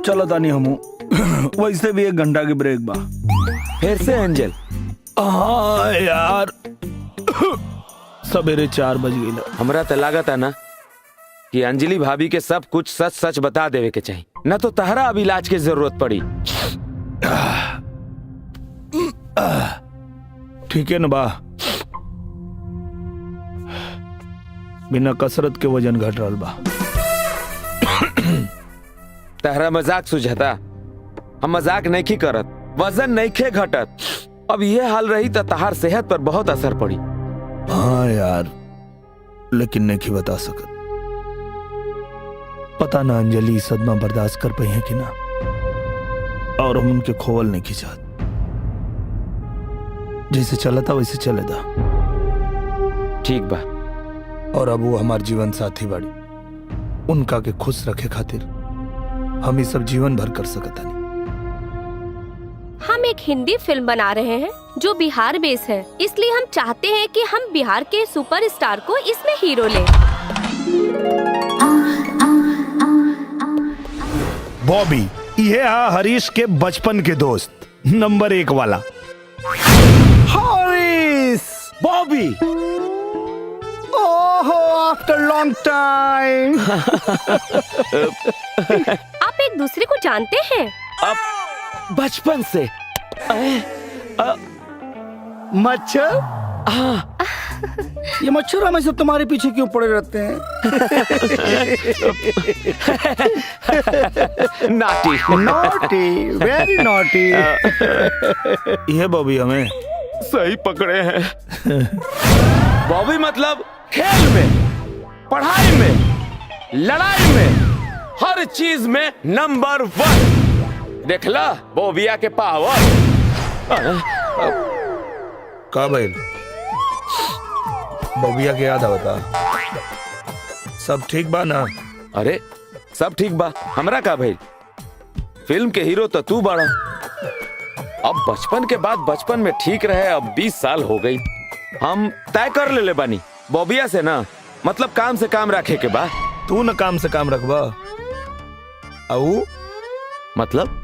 [SPEAKER 2] चलो तानी हमू वैसे भी 1 घंटा की ब्रेक बा।
[SPEAKER 7] फिर से एंजल?
[SPEAKER 2] हाँ यार, सवेरे 4 बज गई।
[SPEAKER 7] हमरा तो लागत है ना कि अंजलि भाभी के सब कुछ सच सच बता देवे के चाहिए, न तो तहरा अब इलाज की जरूरत पड़ी।
[SPEAKER 2] ठीक है ना बा, बिना कसरत के वजन घट रहा बा।
[SPEAKER 7] तहरा मजाक सुझता, हम मजाक नहीं की करत, वजन नहीं खे घटत। अब ये हाल रही तो तहार सेहत पर बहुत असर पड़ी।
[SPEAKER 2] हाँ यार, लेकिन नहीं बता सकत। पता ना अंजलि सदमा बर्दाश्त कर पाई है कि ना, और हम उनके खोवल नहीं खिंचात। जैसे चला था वैसे चले था।
[SPEAKER 7] ठीक बा।
[SPEAKER 2] और अब वो हमार जीवन साथी बाड़ी, उनका के खुश रखे खातिर हम ये सब जीवन भर कर सकता नहीं।
[SPEAKER 11] हम एक हिंदी फिल्म बना रहे हैं जो बिहार बेस है, इसलिए हम चाहते हैं कि हम बिहार के सुपरस्टार को इसमें हीरो लें।
[SPEAKER 2] बॉबी, ये हरीश के बचपन के दोस्त, नंबर 1 वाला हरीश।
[SPEAKER 7] बॉबी,
[SPEAKER 2] ओहो, आफ्टर लॉन्ग टाइम।
[SPEAKER 11] आप एक दूसरे को जानते हैं?
[SPEAKER 7] अब बचपन से।
[SPEAKER 10] मच्छर?
[SPEAKER 7] हाँ।
[SPEAKER 10] ये मच्छर हमेशा तुम्हारे पीछे क्यों पड़े रहते हैं?
[SPEAKER 7] नाटी
[SPEAKER 10] नॉटी, वेरी नॉटी।
[SPEAKER 2] ये बॉबी हमें
[SPEAKER 7] सही पकड़े हैं। बॉबी मतलब खेल में, पढ़ाई में, लड़ाई में, हर चीज में नंबर 1। देखला बोबिया के पावर।
[SPEAKER 2] का भाई बॉबिया के याद आवता? सब ठीक बा ना?
[SPEAKER 7] अरे सब ठीक बा, हमरा का भाई? फिल्म के हीरो तो तू बड़ा। अब बचपन के बाद बचपन में ठीक रहे, अब 20 साल हो गई। हम तय कर ले बानी बॉबिया से ना, मतलब काम से काम रखे के बा।
[SPEAKER 2] तू न काम से काम रखबा, आऊ
[SPEAKER 7] मतलब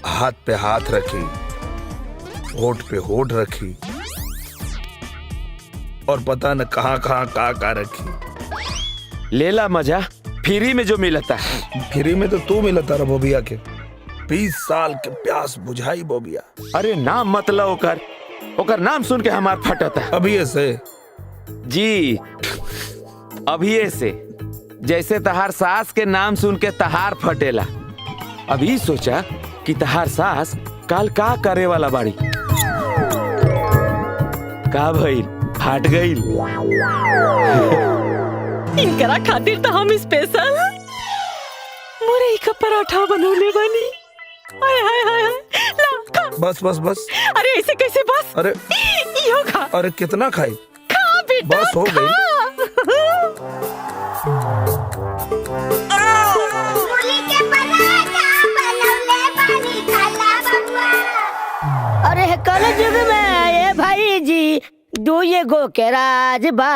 [SPEAKER 2] हाथ पे हाथ रखी, होठ पे होठ रखी, और पता न कहाँ कहाँ का रखी।
[SPEAKER 7] लेला मजा, फ्री में जो मिलता है।
[SPEAKER 2] फ्री में तो तू मिलता रहा बॉबिया के। 20 साल के प्यास बुझाई बॉबिया।
[SPEAKER 7] अरे नाम मतलब ओकर नाम सुन के हमार फटता है।
[SPEAKER 2] अभी ऐसे
[SPEAKER 7] जी, अभी ऐसे जैसे तहार सास के नाम सुन के तहार फटेला। अभी सोचा कि तहार सास काल का करे वाला बाड़ी। का भइल, फाट गईल?
[SPEAKER 6] इनकरा खातिर तो हम स्पेशल मुरई का पराठा बनौले बानी। हाय हाय हाय, ला खा।
[SPEAKER 2] बस बस बस।
[SPEAKER 6] अरे ऐसे कैसे बस?
[SPEAKER 2] अरे
[SPEAKER 6] यो खा।
[SPEAKER 2] अरे कितना खाई?
[SPEAKER 6] खा बेटा,
[SPEAKER 2] बस हो गई।
[SPEAKER 12] अरे कल युग में ये भाई जी 2 गो के राज बा,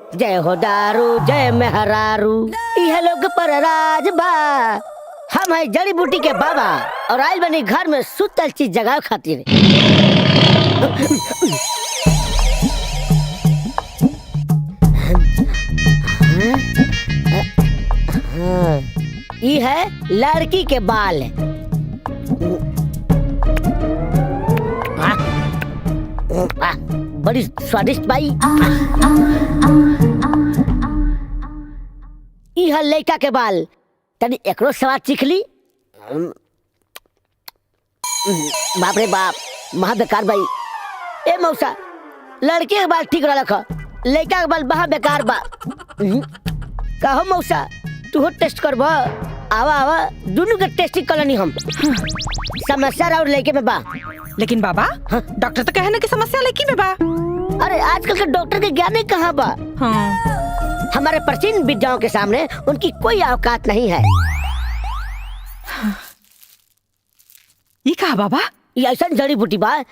[SPEAKER 12] जय हो दारू जय मेहरारू, यह लोग पर राज बा। हम है जड़ी बूटी के बाबा और आइल बनी घर में सुतल चीज जगह खातिर। ये है लड़की के बाल। बड़ी स्वादिष्ट बाई। ये है लड़का के बाल, तनी एकरो स्वाद चीख ली। बाप रे बाप, महा बेकार बाई। ए मौसा, लड़के के बाल ठीक रखा, लड़का के बाल महा बेकार बा। कहो मौसा, तू टेस्ट करब? आवा आवा, दोनों के टेस्टिंग करनी हम। समस्या और लड़के में बा।
[SPEAKER 6] लेकिन बाबा, डॉक्टर तो कहे ना कि समस्या लड़की में बा।
[SPEAKER 12] अरे आजकल के डॉक्टर के ज्ञान कहाँ बा? हमारे प्राचीन विद्याओं के सामने उनकी कोई औकात नहीं है।
[SPEAKER 6] ये कहा बाबा?
[SPEAKER 12] ये ऐसा जड़ी बूटी बा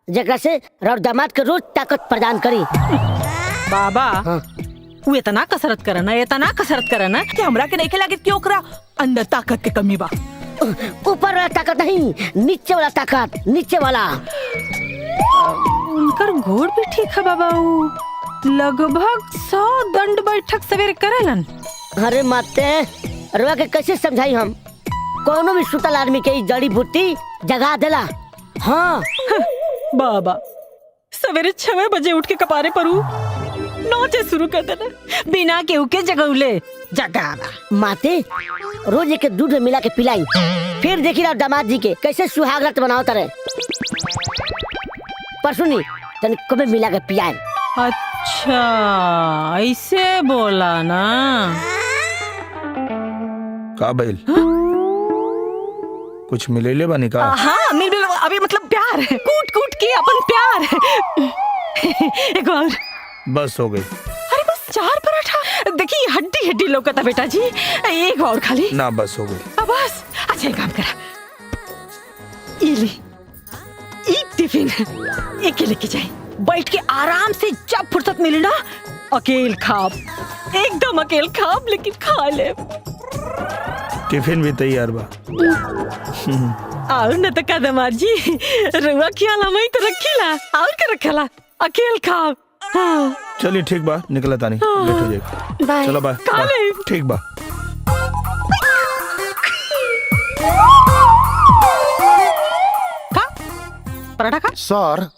[SPEAKER 12] जेकरा से रौर दामाद के रोज ताकत प्रदान करी।
[SPEAKER 6] बाबा, वो इतना कसरत करना कि हमरा के नहीं लागे कि ओकरा अंदर ताकत के कमी बा।
[SPEAKER 12] ऊपर वाला ताकत नहीं, नीचे वाला ताकत, नीचे वाला।
[SPEAKER 6] उनकर गोड़ भी ठीक है बाबा। लगभग 100 दंड बैठक सवेरे करेलन।
[SPEAKER 12] अरे माते, रुआ के कैसे समझाई हम? कोनो भी सुतल आदमी के जड़ी बूटी जगा देला। हाँ
[SPEAKER 6] बाबा, सवेरे 6 बजे उठ के कपारे परू नोचे शुरू कर देना, बिना केहू के जगौले जगाना।
[SPEAKER 12] माते, रोज एक दूध में मिला के पिलाई, फिर देखी रहा दामाद जी के कैसे सुहागरात बनाओ तारे। पर सुनी, तन कबे मिला के पियाए।
[SPEAKER 6] अच्छा, ऐसे बोला ना।
[SPEAKER 2] का बैल? कुछ मिले बानी का?
[SPEAKER 6] हाँ, मिल अभी मतलब प्यार, कूट कूट के अपन प्यार। एक और
[SPEAKER 2] बस हो गई।
[SPEAKER 6] अरे बस 4 पराठा, देखिए हड्डी हड्डी लौकता बेटा जी। एक और खाली
[SPEAKER 2] ना, बस हो गई।
[SPEAKER 6] अब बस। अच्छा एक काम करा, ये ले, ये टिफिन एक लेके जाए, बैठ के आराम से जब फुर्सत मिले ना अकेल खाब, एकदम अकेल खाब, लेकिन खा ले।
[SPEAKER 2] टिफिन भी तैयार बा।
[SPEAKER 6] और न तो कदमार जी, रुआ खियाला मैं तो रखीला और क्या रखला, अकेल खाब। हाँ।
[SPEAKER 2] चलिए ठीक बा, निकला तानी। लेट हो जाएगा।
[SPEAKER 1] बाय।
[SPEAKER 2] चलो बाय। ठीक बा।
[SPEAKER 6] पराठा खा।
[SPEAKER 10] सर,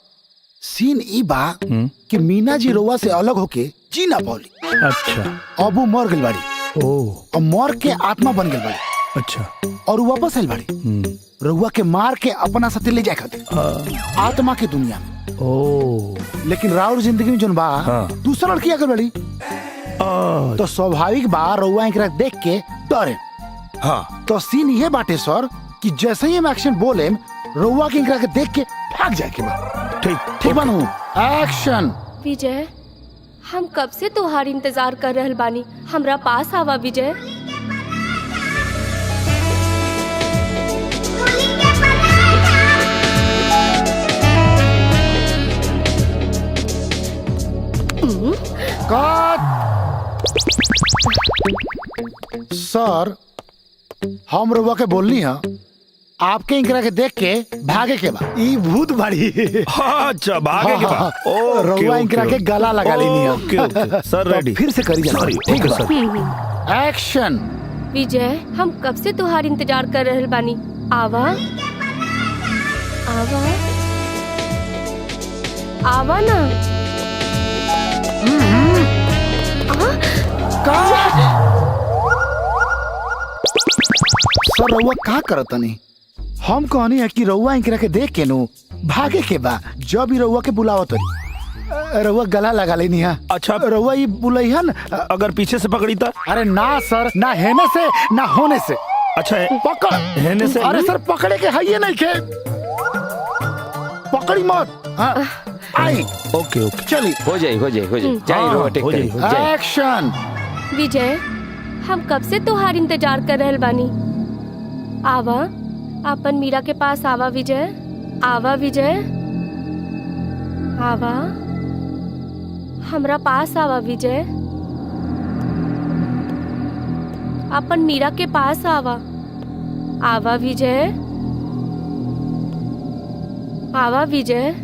[SPEAKER 10] सीन ई बा कि मीना जी रोवा से अलग होके जी ना पौली।
[SPEAKER 2] अच्छा।
[SPEAKER 10] अब वो मर गई बाड़ी। और मर के आत्मा बन गई बाड़ी।
[SPEAKER 2] अच्छा।
[SPEAKER 10] और वो वापस आइल बाड़ी रउआ के मार के अपना साथे ले जाए खातिर आत्मा के दुनिया में। लेकिन राउर जिंदगी में जोन बा दूसरा लड़की आकर बड़ी, तो स्वाभाविक बा रउआ एकरा देख के डरे। हाँ, तो सीन ये बाटे सर कि जैसे ही हम एक्शन बोले, रउआ के एकरा के देख के भाग जाए के बा। ठीक बनू। एक्शन।
[SPEAKER 11] विजय, हम कब से तोहार इंतजार कर रहल बानी, हमरा पास आवा विजय।
[SPEAKER 10] सर, हम रउआ के बोलनी है आपके इंकरा के देख के भागे के बा। ई भूत बाड़ी।
[SPEAKER 2] अच्छा, भागे के बा।
[SPEAKER 10] रउआ इंकरा के गला लगा लेनी है।
[SPEAKER 2] ओके सर, रेडी।
[SPEAKER 10] फिर से करी जाए।
[SPEAKER 2] ठीक है सर।
[SPEAKER 10] एक्शन।
[SPEAKER 11] विजय, हम कब से तोहार इंतजार कर रहल बानी, आवा आवा आवा ना।
[SPEAKER 10] सर, रउआ का करत नहीं? हम कहनी है कि रउआ इंकरा के देख के नु भागे के बा। जब भी रउआ के बुलावत रउआ गला लगा लेनी है।
[SPEAKER 2] अच्छा,
[SPEAKER 10] रउआ ये बुलैहन
[SPEAKER 2] अगर पीछे से पकड़ी था?
[SPEAKER 10] अरे ना सर, ना हेने से ना होने से।
[SPEAKER 2] अच्छा,
[SPEAKER 10] पकड़
[SPEAKER 2] हेने से?
[SPEAKER 10] अरे सर, पकड़े के है ये नहीं के, पकड़ी मत। आई।
[SPEAKER 2] ओके ओके,
[SPEAKER 10] चलिए।
[SPEAKER 7] हो जाए।
[SPEAKER 10] एक्शन।
[SPEAKER 11] विजय, हम कब से तोहार इंतजार कर रहल बानी, आवा अपन मीरा के पास आवा विजय। आवा विजय, आवा हमरा पास आवा विजय। अपन मीरा के पास आवा। आवा विजय, आवा विजय।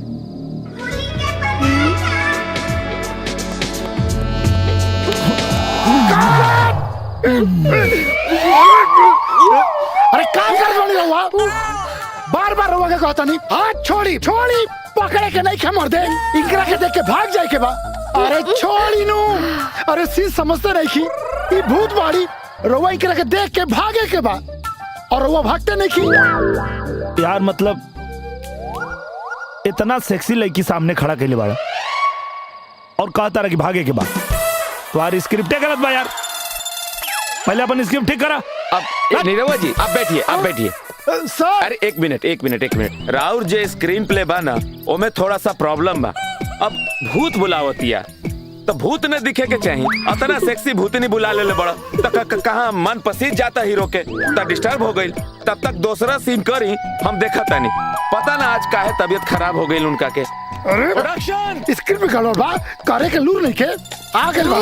[SPEAKER 10] अरे काम कर रही रहुआ, बार बार रहुआ के कहता नहीं, हाथ छोड़ी छोड़ी, पकड़े के नहीं खमर दे, इनकरा के देख के भाग जाए के बा। अरे छोड़ी नू, अरे सी समझते नहीं की, ये भूत बाड़ी, रहुआ इनकरा के देख के भागे के बा, और रहुआ भागते नहीं की।
[SPEAKER 2] यार मतलब इतना सेक्सी लड़की सामने खड़ा के लिए बाड़ा और कहता रहा कि भागे के बाद तुम्हारी स्क्रिप्ट गलत बा यार। पहले अपन स्क्रिप्ट ठीक करा।
[SPEAKER 7] अब नीरवा जी आप बैठिए, आप बैठिए।
[SPEAKER 10] सर
[SPEAKER 7] अरे एक मिनट राउर जे स्क्रीन प्ले बा ना ओमे थोड़ा सा प्रॉब्लम बा। अब भूत बुलावतिया तो भूत न दिखे के चाहिए, अतना सेक्सी भूतनी बुला ले बड़ा तो कहाँ मन पसीज जाता हीरो के, तो डिस्टर्ब हो गई। तब तक दूसरा सीन करी हम देखा तानी, पता ना आज काहे तबीयत खराब हो गई उनका के।
[SPEAKER 10] अरे
[SPEAKER 7] प्रोडक्शन
[SPEAKER 10] स्क्रिप्ट में गड़बड़ बा, करे के लूर नहीं के, आगे बा।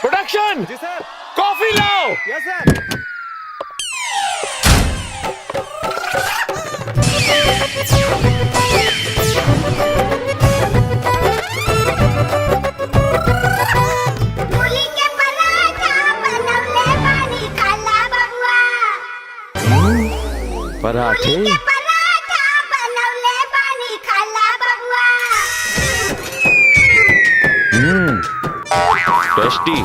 [SPEAKER 7] प्रोडक्शन कॉफी लाओ।
[SPEAKER 2] यस सर।
[SPEAKER 7] पराठे टेस्टी।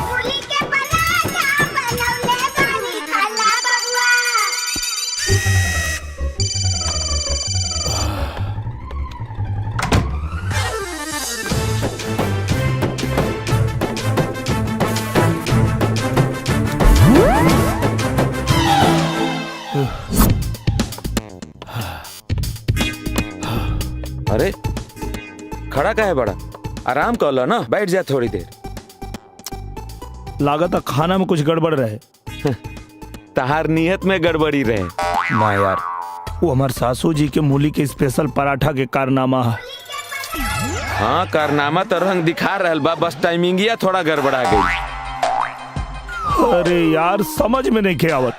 [SPEAKER 7] अरे खड़ा का है बड़ा, आराम कर लो ना, बैठ जा थोड़ी देर।
[SPEAKER 2] लागत है खाना में कुछ गड़बड़ रहे।
[SPEAKER 7] तहार नियत में गड़बड़ी रहे
[SPEAKER 2] ना यार, वो हमारे सासू जी के मूली के स्पेशल पराठा के कारनामा है।
[SPEAKER 7] हाँ कारनामा तो रंग दिखा रहल बा, बस टाइमिंगिया थोड़ा गड़बड़ा गई।
[SPEAKER 2] अरे यार समझ में नहीं के आवत,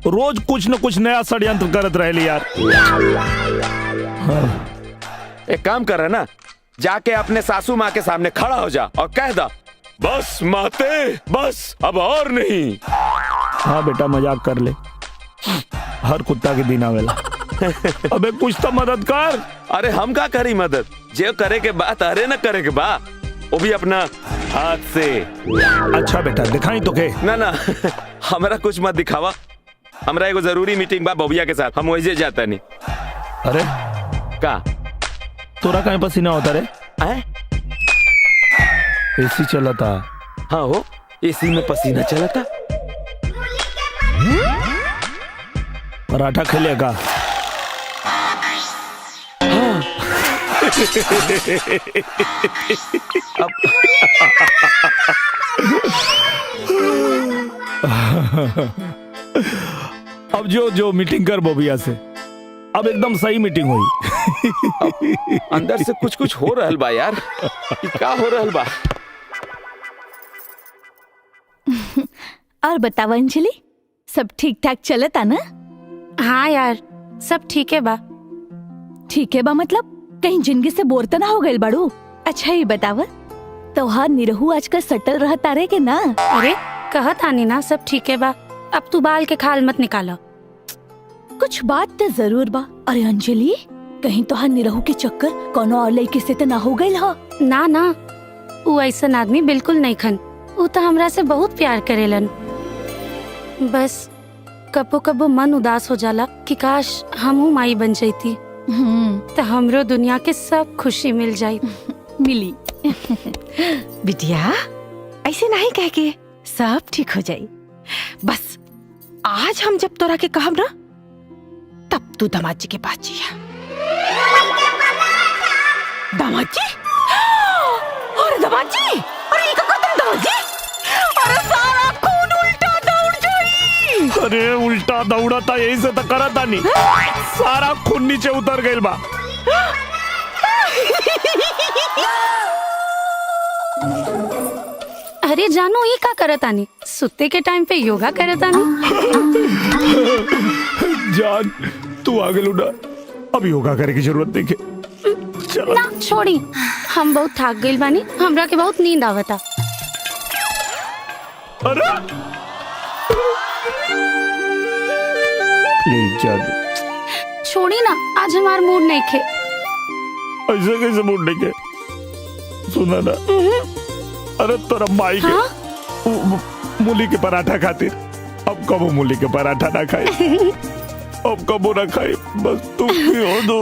[SPEAKER 2] रोज कुछ न कुछ नया षड्यंत्र करत रहे यार। हाँ।
[SPEAKER 7] एक काम कर रहा ना, जाके अपने सासू माँ के सामने खड़ा हो जा और कह दा, बस माते बस अब और नहीं।
[SPEAKER 2] हाँ बेटा मजाक कर ले, हर कुत्ता के दिन आवेला। अबे कुछ तो मदद कर।
[SPEAKER 7] अरे हम का करी मदद, जे करे के बात अरे न करे के बा, वो भी अपना हाथ से।
[SPEAKER 2] अच्छा बेटा दिखाई तो के।
[SPEAKER 7] ना ना हमारा कुछ मत दिखावा, हमरा एगो जरूरी मीटिंग बा बबुआ के साथ, हम वही जाता नहीं।
[SPEAKER 2] अरे
[SPEAKER 7] का
[SPEAKER 2] तोरा कहीं पसीना होता रे? एसी चला था।
[SPEAKER 7] हाँ हो, एसी में पसीना चला था।
[SPEAKER 2] पराठा खेलेगा?
[SPEAKER 7] हाँ।
[SPEAKER 2] अब जो मीटिंग कर बोबिया से, अब एकदम सही मीटिंग हुई।
[SPEAKER 7] अंदर से कुछ हो रहल बा यार, क्या हो रहल बा?
[SPEAKER 8] और बताओ अंजलि, सब ठीक ठाक चलता ना?
[SPEAKER 1] हाँ यार सब ठीक है बा।
[SPEAKER 8] ठीक है बा मतलब कहीं जिंदगी से बोर तो ना हो गए बड़ू? अच्छा ये बताव, तोहार निरहू आजकल सटल रहता रे के ना?
[SPEAKER 1] अरे कहत आनी ना सब ठीक है बा, अब तू बाल के खाल मत निकालो।
[SPEAKER 8] कुछ बात तो जरूर बा। अरे अंजलि, कहीं तोहार निरहू के चक्कर कोनो और लड़की से तो ना हो गई हो?
[SPEAKER 1] ना ना, वो ऐसा आदमी बिल्कुल नहीं खन, वो तो हमरा से बहुत प्यार करेलन। बस कबो कबो मन उदास हो जाला कि काश हमहू माई बन जाती, तो हमरो दुनिया के सब खुशी मिल जाई।
[SPEAKER 6] मिली। बिटिया ऐसे नहीं कह के सब ठीक हो जाई। बस आज हम जब तोरा के कहब ना, तब तू दामाद जी के पास जिया। दामाद जी? अरे दामाद जी, अरे ये का तुम दामाद जी? अरे सारा खून उल्टा दौड़ जाई।
[SPEAKER 2] अरे उल्टा दौड़ा था, यही से तो करा था नहीं, सारा खून नीचे उतर गइल बा।
[SPEAKER 1] अरे जानू ये का करतानी? सुते के टाइम पे योगा करतानी।
[SPEAKER 2] जान तू आगे लुटा, अब योगा करे की जरूरत नहीं है। चलो
[SPEAKER 1] ना छोड़ी, हम बहुत थक गइल बानी, हमरा के बहुत नींद आवता।
[SPEAKER 2] अरे प्लीज जान,
[SPEAKER 1] छोड़ी ना, आज हमार मूड नहीं खे।
[SPEAKER 2] ऐसे कैसे मूड नहीं के? सुना ना, अरे तोरा माई के मूली के पराठा खातिर अब कबो मूली के पराठा ना खाए, अब कबो ना खाए, बस तुम ही हो दो।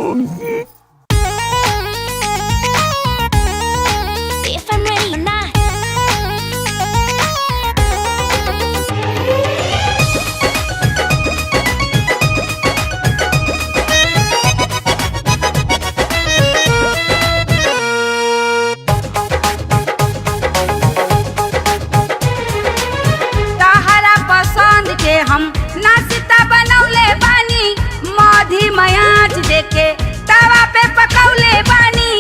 [SPEAKER 3] हम नाश्ता बनौले बानी, मधी मयाच देके तवा पे पकौले बानी।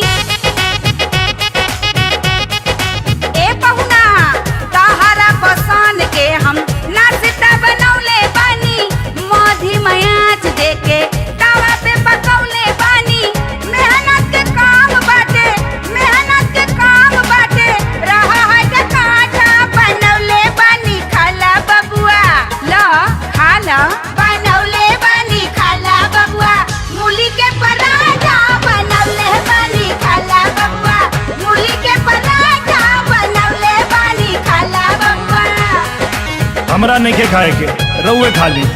[SPEAKER 3] ए पहुना तहरा पसंद के हम नाश्ता बनौले बानी, मधी मयाच देके तवा पे पकौले बानी। मेहनत के काम बाटे, मेहनत के काम बाटे, रहा है के काटा बनौले बानी, खाला बबुआ ला खाला बनौले बानी, खाला बबुआ मूली के पराठा बनौले बानी, खाला बबुआ मूली के पराठा बनौले बानी, खाला बबुआ।
[SPEAKER 2] हमरा नहीं के खाए के, रउए खा ली।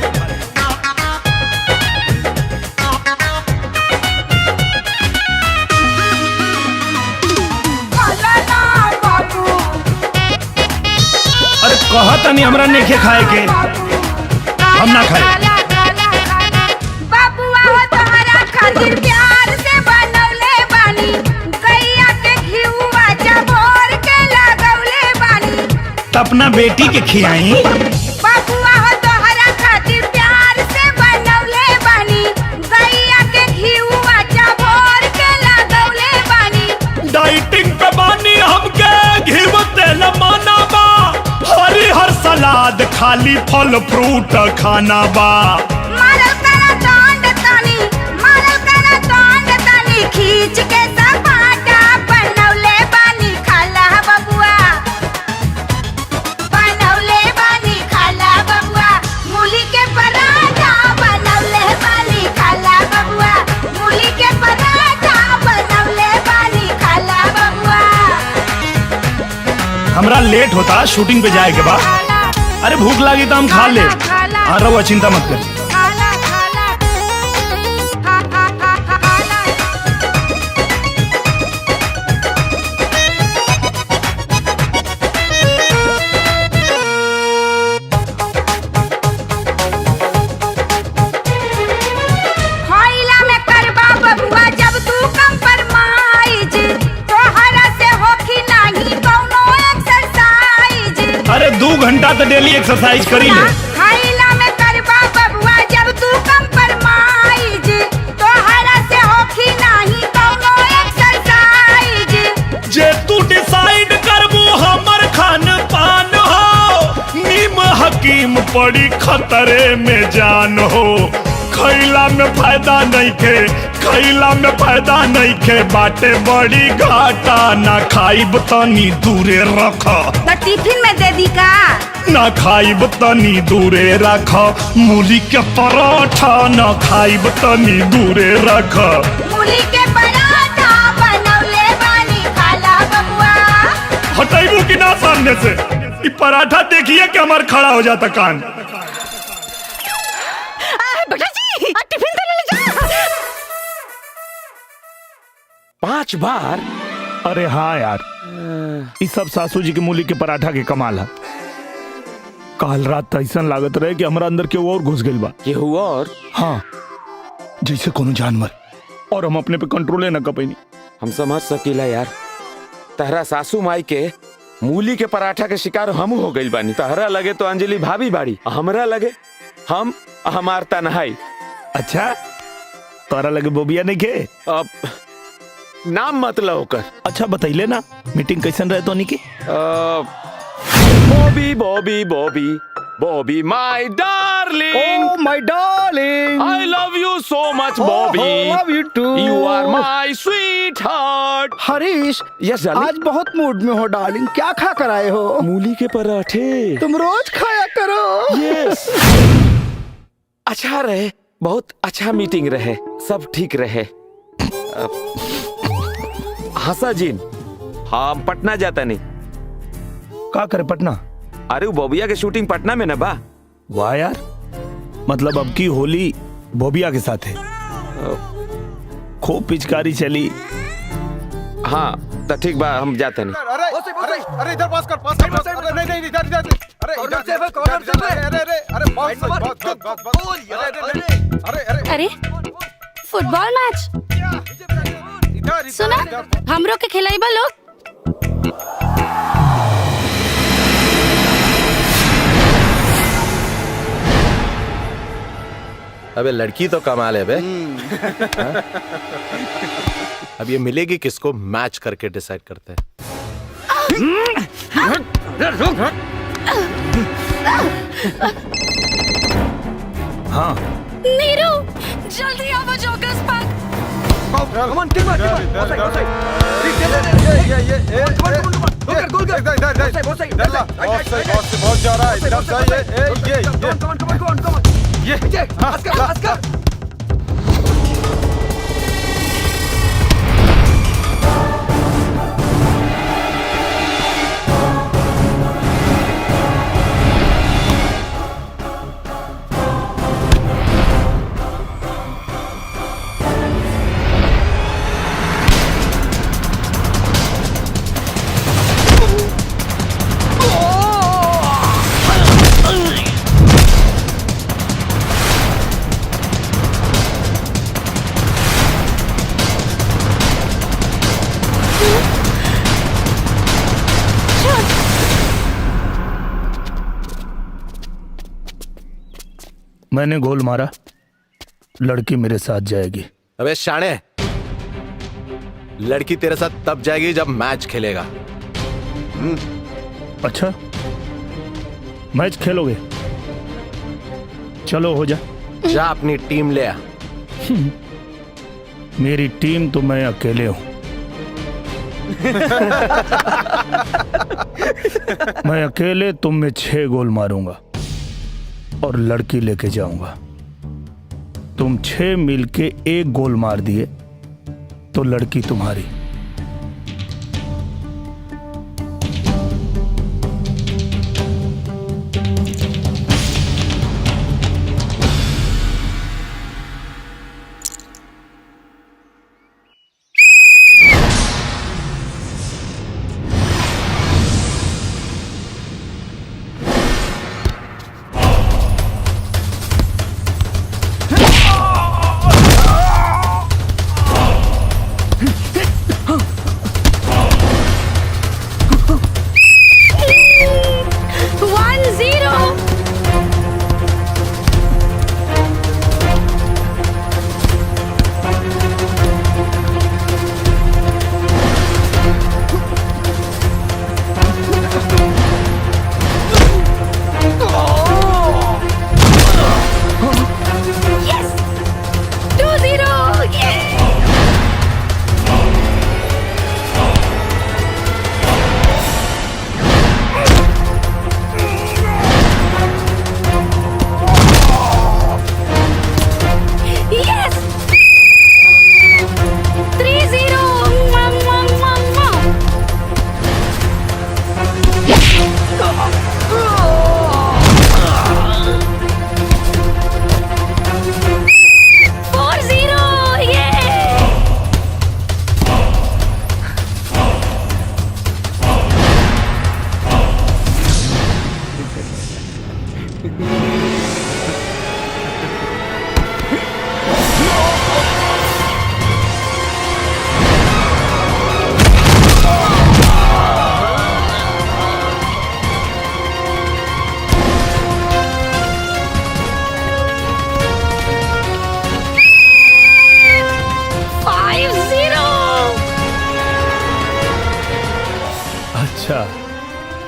[SPEAKER 2] अरे कहत नहीं हमरा नहीं के खाए के, हम ना खाए।
[SPEAKER 3] बबुआ हो तोहरा खातिर प्यार से बनौले बानी, गैया के घिउवा चबोर के लगौले बानी।
[SPEAKER 2] त अपना बेटी के खियाई।
[SPEAKER 3] बबुआ हो तोहरा खातिर प्यार से बनौले बानी, गैया के घिउवा चबोर के लगौले बानी।
[SPEAKER 2] डाइटिंग पे बानी हमके, घिव तेल माना बा, हरी हर सलाद खाली फल फ्रूट खाना बा।
[SPEAKER 3] मारल करा डांड तानी, मारल करा डांड तानी, खींच के सपाटा बनौले बानी, खाला बबुआ बनौले बानी, खाला बबुआ मूली के पराठा बनौले बानी, खाला बबुआ मूली के पराठा बनौले बानी, खाला बबुआ।
[SPEAKER 2] हमरा लेट होता, शूटिंग पे जाए के बाद। अरे भूख लगी तो हम खा ले। हाँ रहुआ चिंता मत कर।
[SPEAKER 3] खइला में करबा बबुआ जब तू कंप्रोमाइज, तोहरा से होखी नाही कौनो एक्सरसाइज।
[SPEAKER 2] अरे 2 घंटा तो डेली एक्सरसाइज करी ले।
[SPEAKER 3] खइला में करबा बबुआ जब तू कंप्रोमाइज, तोहरा से होखी नाही कौनो एक्सरसाइज।
[SPEAKER 2] जे तू डिसाइड करबू हमर खान पान हो, नीम हकीम पड़ी खतरे में जान हो। खैला में फायदा नहीं खे, खैला में फायदा नहीं खे, बाटे बड़ी घाटा, ना खाइब तनी दूरे रख।
[SPEAKER 3] तो टिफिन में दे दी का?
[SPEAKER 2] ना खाइब तनी दूरे रख, मूली के पराठा ना खाइब तनी दूरे रख।
[SPEAKER 3] मूली के पराठा बनौले बानी, खाला बबुआ।
[SPEAKER 2] हटाइबू कि ना सामने से? ई पराठा देखिए कि हमार खड़ा हो जाता कान।
[SPEAKER 6] बेटा जी टिफिन तो ले जा।
[SPEAKER 7] 5 बार?
[SPEAKER 2] अरे हाँ यार, इस सब सासू जी के मूली के पराठा के कमाल है। काल रात तो ऐसा लागत रहे कि हमारा अंदर केहू और घुस गइल बा।
[SPEAKER 7] केहू और?
[SPEAKER 2] हाँ, जैसे कोनो जानवर, और हम अपने पे कंट्रोल न कर पैनी।
[SPEAKER 7] हम समझ सकीला यार, तहरा सासू माई के मूली के पराठा के शिकार हम हो गइल बानी। तहरा लगे तो अंजलि भाभी बाड़ी, हमरा लगे हम हमार तन्हाई।
[SPEAKER 2] अच्छा, तोरा लगे बोबिया नहीं के?
[SPEAKER 7] अब नाम मतलब ओकर।
[SPEAKER 2] अच्छा बतैले ना, मीटिंग कैसन रहे तो की?
[SPEAKER 7] Bobby Bobby Bobby Bobby my darling
[SPEAKER 2] my darling,
[SPEAKER 7] I love you so much Bobby,
[SPEAKER 2] love you too.
[SPEAKER 7] You are my sweetheart.
[SPEAKER 2] Harish,
[SPEAKER 7] yes
[SPEAKER 2] आज बहुत मूड में हो डार्लिंग, क्या खा कर आए हो?
[SPEAKER 7] मूली के पराठे।
[SPEAKER 2] तुम रोज खाया करो।
[SPEAKER 7] यस। अच्छा रहे, बहुत अच्छा मीटिंग रहे, सब ठीक रहे। हंसा जीन, हाँ पटना जाता नहीं।
[SPEAKER 2] का करे पटना?
[SPEAKER 7] अरे वो बॉबिया के शूटिंग पटना में ना बा।
[SPEAKER 2] वाह यार, मतलब अब की होली बॉबिया के साथ है। खूब पिचकारी चली।
[SPEAKER 7] हाँ तो ठीक बा, हम जाते नहीं।
[SPEAKER 9] अरे इधर पास कर, नहीं नहीं इधर इधर, अरे
[SPEAKER 1] अरे फुटबॉल मैच सुना, हमरो के खिलाइबा लोग।
[SPEAKER 13] अबे लड़की तो कमाल है बे। अब ये मिलेगी किसको, मैच करके डिसाइड करते हैं।
[SPEAKER 2] हाँ
[SPEAKER 1] नीरू, जल्दी आओ जोकर्स पार्क।
[SPEAKER 9] बहुत जा रहा है।
[SPEAKER 2] मैंने गोल मारा, लड़की मेरे साथ जाएगी।
[SPEAKER 13] अबे शाणे, लड़की तेरे साथ तब जाएगी जब मैच खेलेगा।
[SPEAKER 2] अच्छा, मैच खेलोगे? चलो हो जा।
[SPEAKER 13] जा अपनी टीम ले आ।
[SPEAKER 2] मेरी टीम तो मैं अकेले हूं। मैं अकेले तुम में 6 गोल मारूंगा और लड़की लेके जाऊंगा। तुम 6 मिलके 1 गोल मार दिए तो लड़की तुम्हारी।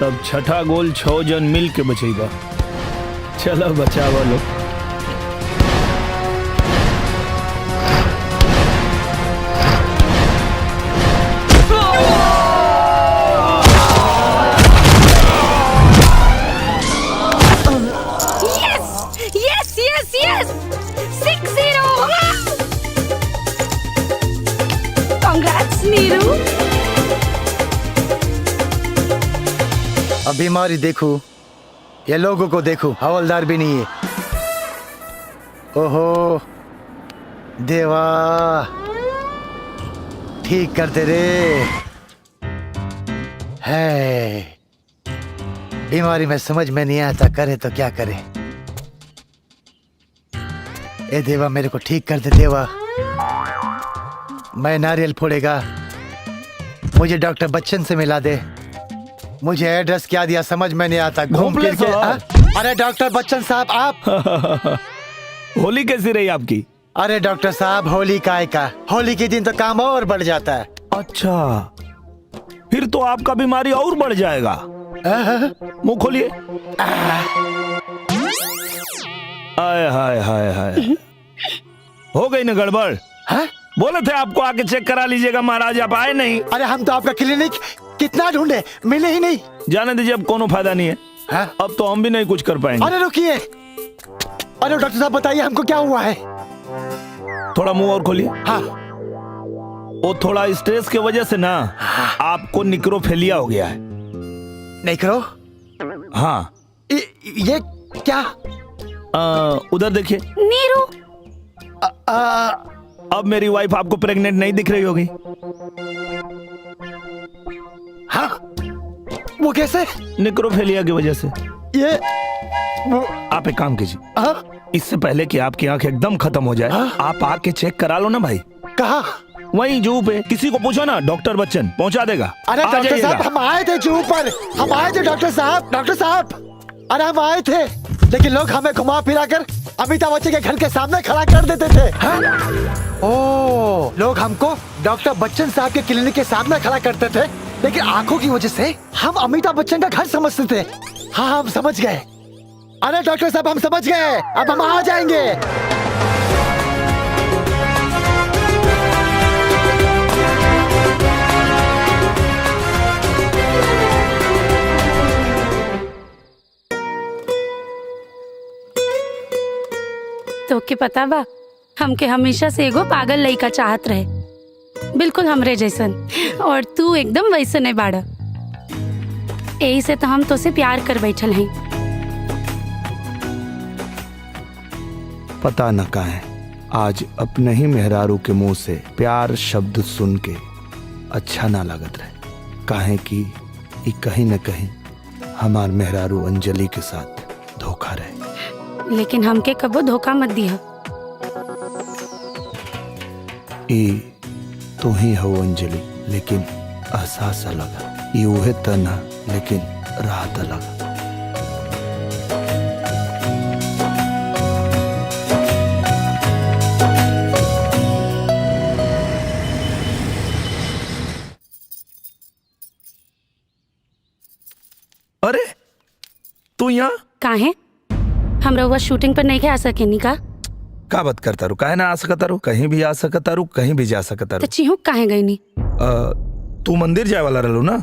[SPEAKER 2] तब छठा गोल 6 जन मिल के बचेगा। चलो बचावा लो।
[SPEAKER 1] Yes yes yes 6-0। Congrats Neeru.
[SPEAKER 9] अब बीमारी देखो, ये लोगों को देखो, हवलदार भी नहीं है। ओहो देवा, ठीक करते रे। है बीमारी में समझ में नहीं आता, करे तो क्या करे। ए देवा मेरे को ठीक कर दे देवा। मैं नारियल फोड़ेगा, मुझे डॉक्टर बच्चन से मिला दे। मुझे एड्रेस क्या दिया समझ में नहीं आता, घूम फिर के। अरे डॉक्टर बच्चन साहब आप
[SPEAKER 2] होली कैसी रही आपकी?
[SPEAKER 9] अरे डॉक्टर साहब होली काय का, होली के दिन तो काम और बढ़ जाता है।
[SPEAKER 2] अच्छा, फिर तो आपका बीमारी और बढ़ जाएगा। मुंह खोलिए। हाय हाय हाय हाय, हो गई ना गड़बड़? बोले थे आपको आके चेक करा लीजिएगा महाराज, आप आए नहीं।
[SPEAKER 9] अरे हम तो आपका क्लिनिक कितना ढूंढे, मिले ही नहीं।
[SPEAKER 2] जाने दीजिए, अब कोनो फायदा नहीं है। अब तो हम भी नहीं कुछ कर पाएंगे।
[SPEAKER 9] अरे रुकिए, अरे डॉक्टर साहब बताइए हमको क्या हुआ है।
[SPEAKER 2] थोड़ा मुंह और खोलिए।
[SPEAKER 9] हाँ,
[SPEAKER 2] वो थोड़ा स्ट्रेस की वजह से ना आपको निक्रोफेलिया हो गया है।
[SPEAKER 9] निक्रो?
[SPEAKER 2] हाँ।
[SPEAKER 9] ये क्या?
[SPEAKER 2] उधर देखिए।
[SPEAKER 1] नीरू।
[SPEAKER 2] अब मेरी वाइफ आपको प्रेग्नेंट नहीं दिख रही होगी।
[SPEAKER 9] हाँ, वो कैसे?
[SPEAKER 2] निक्रोफेलिया की वजह से।
[SPEAKER 9] ये
[SPEAKER 2] आप एक काम कीजिए, इससे पहले कि आपकी आंख एकदम खत्म हो जाए, आप आके चेक करा लो ना भाई।
[SPEAKER 9] कहाँ?
[SPEAKER 2] वहीं जू पे, किसी को पूछो ना, डॉक्टर बच्चन पहुंचा देगा।
[SPEAKER 9] अरे डॉक्टर साहब हम आए थे जू पर, हम आए थे डॉक्टर साहब। डॉक्टर साहब, अरे हम आए थे, लेकिन लोग हमें घुमा फिरा कर अमिताभ बच्चन के घर के सामने खड़ा कर देते थे। ओह, लोग हमको डॉक्टर बच्चन साहब के क्लिनिक के सामने खड़ा करते थे, लेकिन आंखों की वजह से हम अमिताभ बच्चन का घर समझते थे। हाँ हम समझ गए। अरे डॉक्टर साहब हम समझ गए, अब हम आ जाएंगे।
[SPEAKER 1] तो के पता बा, हमके हमेशा से एगो पागल लड़का चाहत रहे, बिल्कुल हमरे जैसन, और तू एकदम वैसे नहीं बाड़ा। यही से तो हम तो से प्यार कर बैठल हैं।
[SPEAKER 2] पता न काहे आज अपने ही मेहरारू के मुंह से प्यार शब्द सुन के अच्छा ना लगत रहे। काहे कि ये कहीं न कहीं हमार मेहरारू अंजलि के साथ धोखा रहे।
[SPEAKER 1] लेकिन हमके कबो धोखा मत दिया।
[SPEAKER 2] तू ही हो अंजलि, लेकिन एहसास अलग। ये उहे तना, लेकिन राहत अलग। अरे तू यहाँ
[SPEAKER 1] काहे? हम रउआ शूटिंग पर नहीं के आ सके नी का?
[SPEAKER 2] का बात करता रू? काहे ना आ सकता रू? कहीं भी आ सकता रू, कहीं भी जा सकता रू।
[SPEAKER 1] तो चिहुक काहे गई नी?
[SPEAKER 2] तू मंदिर जाए वाला रहलू ना?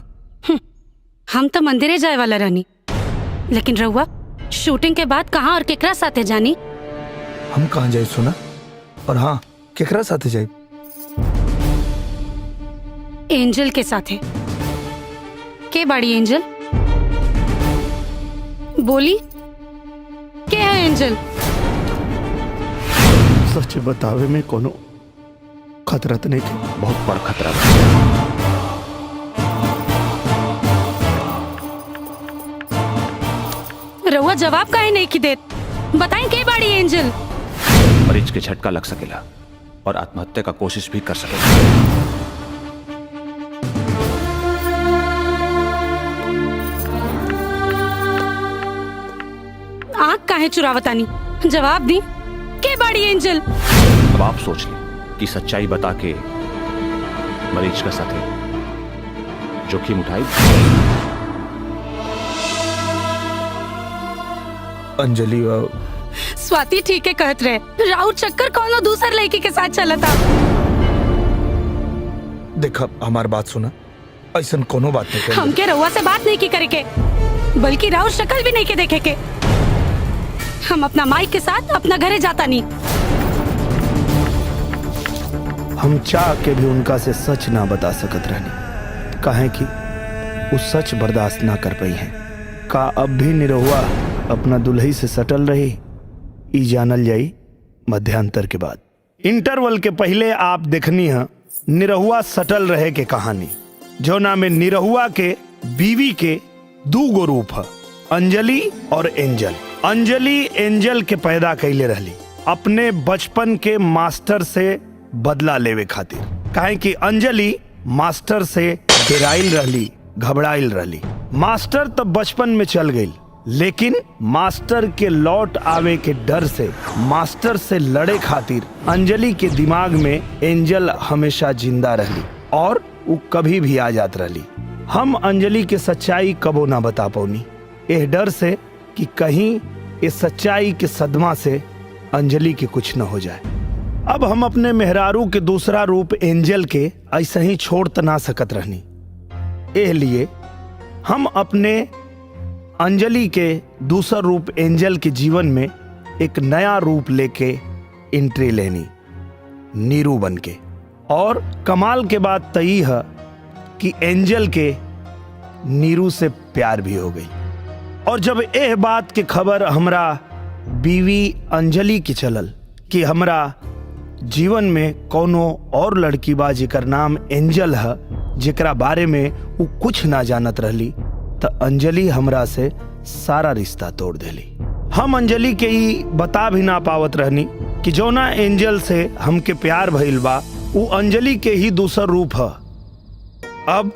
[SPEAKER 1] हम तो मंदिरे जाए वाला रहनी, लेकिन रउआ शूटिंग के बाद कहाँ और केकरा साथे जानी?
[SPEAKER 2] हम कहाँ जाए सुना? और हाँ, केकरा साथे जाए?
[SPEAKER 1] एंजल के साथे। के बाड़ी एंजल? बोली के है एंजल?
[SPEAKER 2] सच बतावे में कोनो खतरा तो नहीं थी?
[SPEAKER 5] बहुत बड़ा खतरा।
[SPEAKER 1] रउआ जवाब काहे नहीं की देत? बताएं के बाड़ी एंजल?
[SPEAKER 5] मरीज के झटका लग सकेला और आत्महत्या का कोशिश भी कर सकेला।
[SPEAKER 1] आँख काहे चुरावतानी? जवाब दी, के बाड़ी एंजल?
[SPEAKER 5] अब आप सोच लें कि सच्चाई बता के मरीज का साथ जोखिम उठाई
[SPEAKER 2] अंजलि
[SPEAKER 1] स्वाति ठीक है कहत रहे, राउर चक्कर कोनो दूसर लड़की के साथ चला था।
[SPEAKER 2] देखा हमार बात सुना, ऐसा कोनो बात नहीं कर।
[SPEAKER 1] हमके रउआ से बात नहीं की करे के, बल्कि राउर शक्ल भी नहीं के देखे के। हम अपना माई के साथ अपना घरे जाता नहीं।
[SPEAKER 2] हम चाह के भी उनका से सच ना बता सकत रहनी, काहे कि वो सच बर्दाश्त ना कर पाई है। का अब भी निरहुआ अपना दुल्ही से सटल रही, ई जानल जाई मध्यांतर के बाद। इंटरवल के पहले आप देखनी है निरहुआ सटल रहे के कहानी, जो ना में निरहुआ के बीवी के दू गो रूप है, अंजलि और एंजल। अंजलि एंजल के पैदा कैले रहली अपने बचपन के मास्टर से बदला लेवे खातिर, काहे कि अंजलि मास्टर से डराइल रहली, घबराइल रहली। मास्टर तब बचपन में चल गई, लेकिन मास्टर के लौट आवे के डर से मास्टर से लड़े खातिर अंजलि के दिमाग में एंजल हमेशा जिंदा रहली और वो कभी भी आ जात रहली। हम अंजलि के सच्चाई कबो ना बता पौनी, एह डर से कि कहीं इस सच्चाई के सदमा से अंजलि के कुछ न हो जाए। अब हम अपने मेहरारू के दूसरा रूप एंजल के ऐसे ही छोड़ त ना सकत रहनी, एह लिए हम अपने अंजलि के दूसरा रूप एंजल के जीवन में एक नया रूप लेके एंट्री लेनी, नीरू बन के। और कमाल के बात तई है कि एंजल के नीरू से प्यार भी हो गई। और जब यह बात के खबर हमरा बीवी अंजलि की चलल कि हमरा जीवन में कोनो और लड़की बा जेकर नाम एंजल है, जेकरा बारे में वो कुछ ना जानत रहली, तो अंजलि हमरा से सारा रिश्ता तोड़ देली। हम अंजलि के ही बता भी ना पावत रहनी कि जौना एंजल से हमके प्यार भइल बा वो अंजलि के ही दूसर रूप है। अब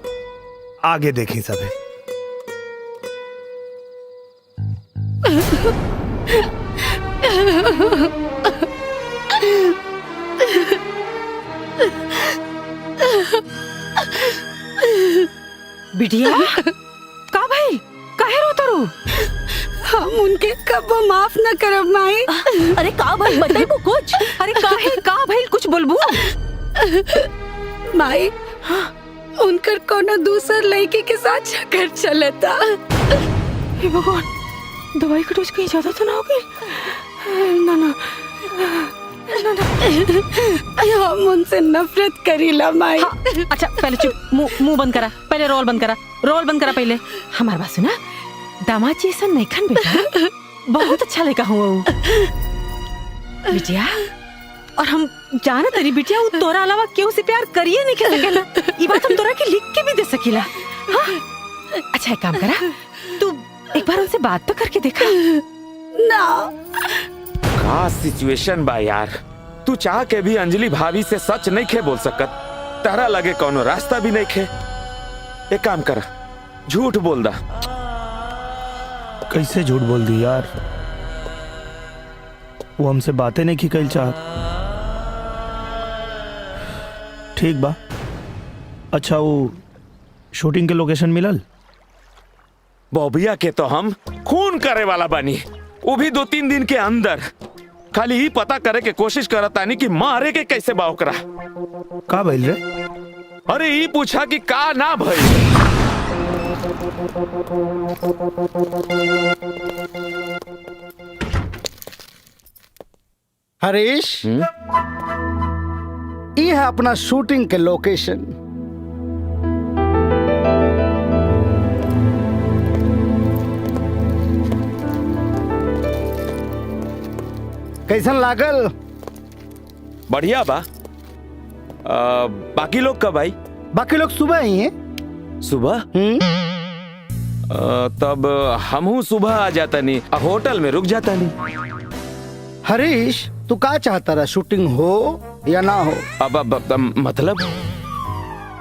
[SPEAKER 2] आगे देखी सबे।
[SPEAKER 6] बिटिया का भाई काहे रोता रू?
[SPEAKER 1] हम उनके कब माफ न करब माई।
[SPEAKER 8] अरे का भाई बताइबो कुछ?
[SPEAKER 6] अरे काहे का भाई कुछ बोलबू?
[SPEAKER 1] माई उनकर कोनो दूसर लड़की के साथ चक्कर चलता।
[SPEAKER 6] हे भगवान, दवाई का डोज कहीं ज्यादा तो ना हो गई? ना ना
[SPEAKER 1] हम उनसे नफरत करीला माई।
[SPEAKER 6] हाँ, अच्छा पहले चुप, मुंह बंद करा, पहले रोल बंद करा, रोल बंद करा पहले। हमारे बात सुना, दामाद जी ऐसा नहीं खान बेटा, बहुत अच्छा लड़का हुआ बिटिया। और हम जाना तरी बिटिया, वो तोरा अलावा केहू से प्यार करिए नहीं कर सकेला। ये बात हम तोरा के लिख के भी दे सकीला। हाँ? अच्छा एक काम करा, तू एक बार उनसे बात तो करके देखा
[SPEAKER 1] ना।
[SPEAKER 7] का सिचुएशन बा यार, तू चाह के भी अंजलि भाभी से सच नहीं खे बोल सकत, तारा लगे कोनो रास्ता भी नहीं खे। एक काम कर, झूठ बोल दा।
[SPEAKER 2] कैसे झूठ बोल दी यार, वो हमसे बातें नहीं की कल चाहत। ठीक बा, अच्छा वो शूटिंग के लोकेशन मिलल?
[SPEAKER 7] बॉबिया के तो हम खून करे वाला बनी, वो भी 2-3 दिन के अंदर। खाली ही पता करे के कोशिश करतानी कि मारे के कैसे बा ओकरा।
[SPEAKER 2] का भइल रे?
[SPEAKER 7] अरे ई पूछा कि का ना भइल।
[SPEAKER 10] हरीश, ये है अपना शूटिंग के लोकेशन। कैसन लागल?
[SPEAKER 7] बढ़िया बा। बाकी लोग कब आई?
[SPEAKER 10] बाकी लोग सुबह ही हैं।
[SPEAKER 7] सुबह? तब हमहू सुबह आ जाता नहीं, होटल में रुक जाता नहीं।
[SPEAKER 10] हरीश, तू का चाहता रहा, शूटिंग हो या ना हो?
[SPEAKER 7] अब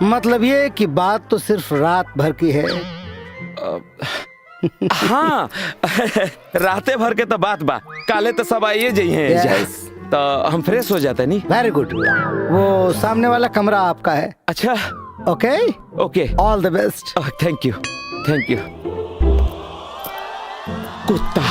[SPEAKER 10] मतलब ये कि बात तो सिर्फ रात भर की है।
[SPEAKER 7] हाँ राते भर के तो बात बा, काले तो सब आइए जाइए।
[SPEAKER 10] yes.
[SPEAKER 7] तो हम फ्रेश हो जाते नहीं।
[SPEAKER 10] वेरी गुड, वो सामने वाला कमरा आपका है।
[SPEAKER 7] अच्छा
[SPEAKER 10] okay
[SPEAKER 7] okay,
[SPEAKER 10] all the best.
[SPEAKER 7] Thank you thank you.
[SPEAKER 10] कुत्ता।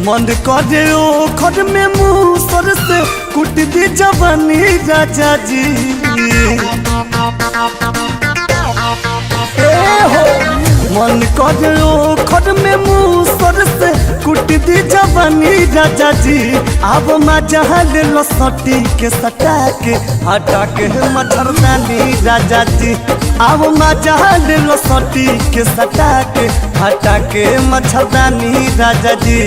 [SPEAKER 14] मन करे ओ खर में मुँह सर से कुट दी जवानी राजा जी। मन करे ओ खर में मुँह सर से कुट दी जवानी राजा जी। अब मजा ले लो सटी के सटा के हटा के मच्छरदानी राजा जी। अब मजा ले लो सटी के सटा के हटा के मच्छरदानी राजा जी।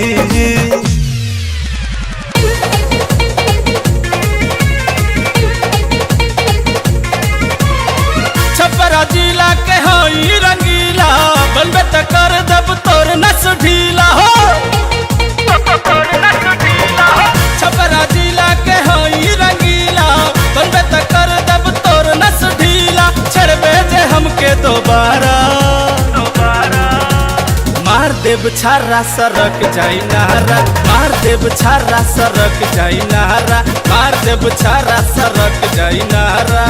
[SPEAKER 15] छपरा जिला के होई रंगीला बनबे त कर दब तोर नस ढीला हो। छपरा जिला के होई रंगीला बनबे त कर दब तोर नस ढीला। छड़बे जे हमके दोबारा मार देव छारा सरक जाई नहरा। मार देव छारा सरक जाई नहरा। मार देव छारा सरक जाई नहरा।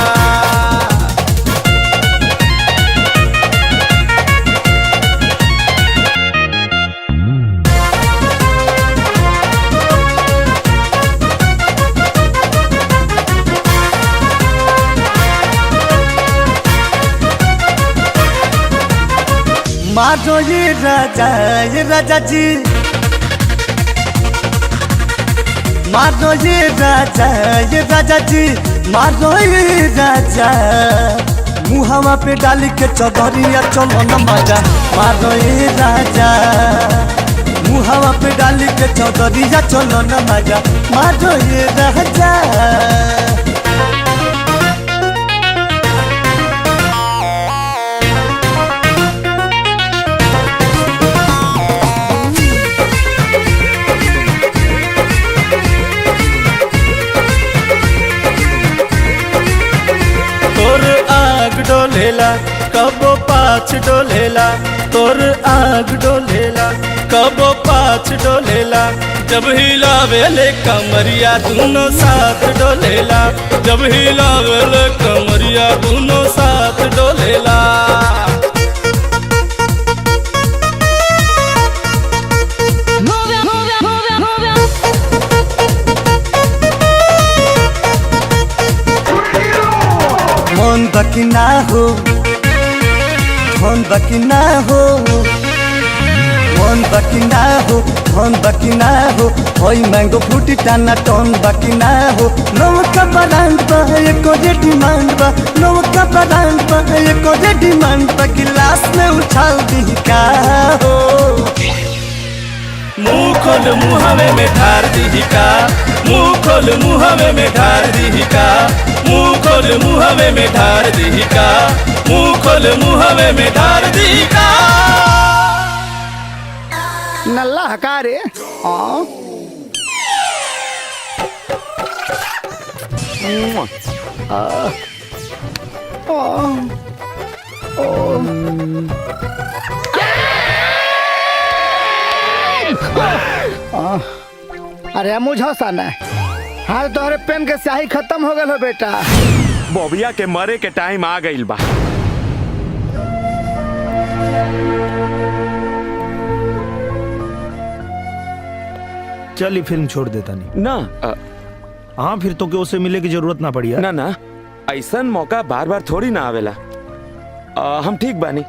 [SPEAKER 14] मारो ये राजा जी। मारो ये राजा जी। मारो ये राजा मुहावा पे डाली के चौधरिया चलो न मजा। मारो ये राजा मुहावा पे डाली के चौधरिया चलो न मजा। मारो ये राजा।
[SPEAKER 15] डोलेला कबो पाछ डोलेला तोर आग डोलेला कबो पाछ डोलेला। जब हिलावेले कमरिया दोनों साथ डोलेला। जब हिलावेले कमरिया दोनों साथ डोलेला।
[SPEAKER 14] मन बाकी ना हो मन बाकी ना हो मन बाकी ना हो मन बाकी ना हो। होई मैंगो फ्रूटी टाना टन बाकी ना हो। नौका ब्रांड बा एको जे डिमांड बा। नौका ब्रांड बा एको जे डिमांड बा। गिलास में उछाल दी का हो।
[SPEAKER 15] मुँह खोल मुँहवे में ढार दी का। मुँह खोल मुँहवे में ढार दी का। मुँह खोल मुँहवे में ढार दी का। मुँह खोल मुँहवे में ढार दी का।
[SPEAKER 10] नल्ला हकारे अरे मुझे साना हाँ तोहरे पेन के स्याही खत्म हो गल हो बेटा।
[SPEAKER 7] बॉबिया के मरे के टाइम आ गइल बा।
[SPEAKER 2] चल ये फिल्म छोड़ देता नहीं
[SPEAKER 7] ना।
[SPEAKER 2] हाँ फिर तो उसे मिले की जरूरत ना पड़ी
[SPEAKER 7] ना ना ऐसा मौका बार बार थोड़ी ना आवेला। हम ठीक बानी।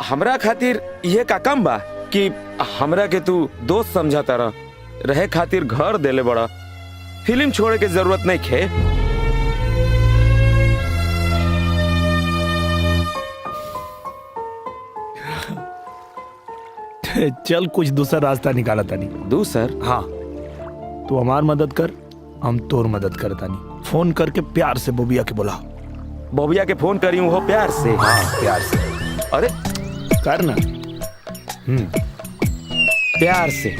[SPEAKER 7] हमरा खातिर ये का कम बा कि हमरा के तू दोस्त समझाता रहे खातिर घर देले बड़ा। फिल्म छोड़े के जरूरत नहीं खे।
[SPEAKER 2] चल कुछ दूसरा रास्ता निकाला तानी।
[SPEAKER 7] दूसर?
[SPEAKER 2] हाँ तू हमार मदद कर हम तोर मदद करता नहीं। फोन करके प्यार से बोबिया के बुला।
[SPEAKER 7] बोबिया के फोन करी हो प्यार से?
[SPEAKER 2] हाँ प्यार से।
[SPEAKER 7] अरे
[SPEAKER 2] कर ना।
[SPEAKER 7] प्यार से।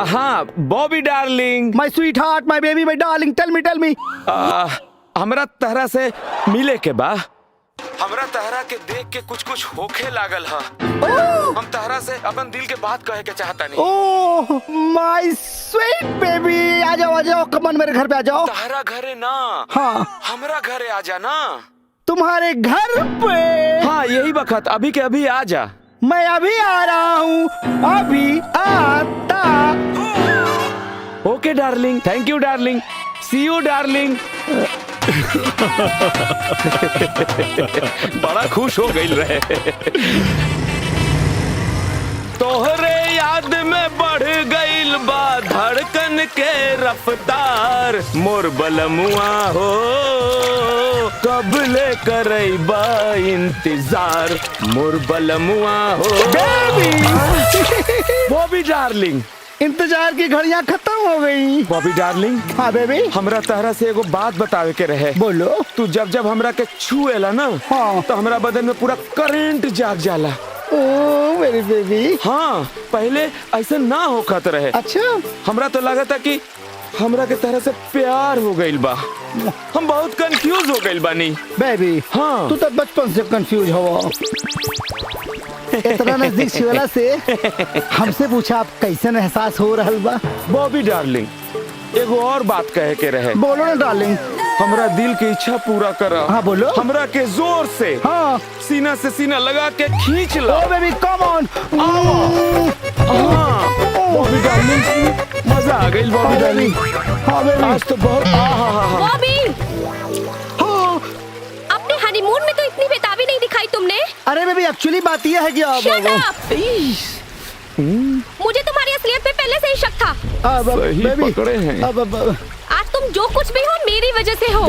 [SPEAKER 7] हाँ बॉबी डार्लिंग,
[SPEAKER 10] माय स्वीट हार्ट, माय बेबी, माय डार्लिंग, टेल मी।
[SPEAKER 7] हमरा तहरा से मिले के बा, हमरा तहरा के देख के कुछ कुछ होखे लागल हा। हम तहरा से अपन दिल के बात कहे के चाहता नहीं।
[SPEAKER 10] ओह माय स्वीट बेबी, आ जाओ कमन मेरे घर पे आ जाओ।
[SPEAKER 7] तहरा घरे ना,
[SPEAKER 10] हाँ
[SPEAKER 7] हमरा घरे आ जा ना।
[SPEAKER 10] तुम्हारे घर पे?
[SPEAKER 7] हाँ यही वक्त, अभी के अभी आ जा।
[SPEAKER 10] मैं अभी आ रहा हूँ, अभी आता।
[SPEAKER 7] Okay darling, thank you darling, see you darling. बड़ा खुश हो गई रहे। तोहरे याद में बढ़ गईल बा धड़कन के रफ्तार, मोर बलमुआ हो कब ले करैबा इंतजार, मोर बलमुआ हो। बॉबी डार्लिंग,
[SPEAKER 10] इंतजार की घड़ियां खत्म हो गई।
[SPEAKER 7] बॉबी डार्लिंग,
[SPEAKER 10] हाँ बेबी,
[SPEAKER 7] हमरा तहरा से एगो बात बतावे के रहे।
[SPEAKER 10] बोलो।
[SPEAKER 7] तू जब जब हमरा के छुएला ना,
[SPEAKER 10] हाँ,
[SPEAKER 7] तो हमरा बदन में पूरा करंट जाग जाला।
[SPEAKER 10] ओह मेरी बेबी।
[SPEAKER 7] हाँ पहले ऐसा ना होखत रहे।
[SPEAKER 10] अच्छा,
[SPEAKER 7] हमरा तो लगा था कि हमरा के तरह से प्यार हो गइल बा। हम बहुत कंफ्यूज हो गइल बानी
[SPEAKER 10] बेबी।
[SPEAKER 7] हाँ
[SPEAKER 10] तू तो बचपन से कंफ्यूज हो। इतना नजदीक छुएला से हमसे पूछा आप कैसन एहसास हो रहल बा?
[SPEAKER 7] बॉबी डार्लिंग, एगो और बात कहे के रहे।
[SPEAKER 10] बोलो ना डार्लिंग।
[SPEAKER 7] हमरा दिल की इच्छा पूरा करा।
[SPEAKER 10] हाँ बोलो।
[SPEAKER 7] हमरा के जोर से,
[SPEAKER 10] हाँ,
[SPEAKER 7] सीना से सीना लगा के खींच लो।
[SPEAKER 10] ओ बेबी कम ऑन।
[SPEAKER 7] हाँ बॉबी डार्लिंग, मजा आ गई बॉबी डार्लिंग।
[SPEAKER 10] हाँ बेबी,
[SPEAKER 7] आज तो बहुत
[SPEAKER 11] बॉबी, अपने हनीमून में तो इतनी बेताबी नहीं दिखाई तुमने।
[SPEAKER 10] अरे बेबी एक्चुअली बात यह है कि
[SPEAKER 11] Shut up! मुझे तुम्हारी असलियत पे पहले से ही शक था।
[SPEAKER 7] सही पकड़े हैं।
[SPEAKER 11] आज तुम जो कुछ भी हो मेरी वजह से हो,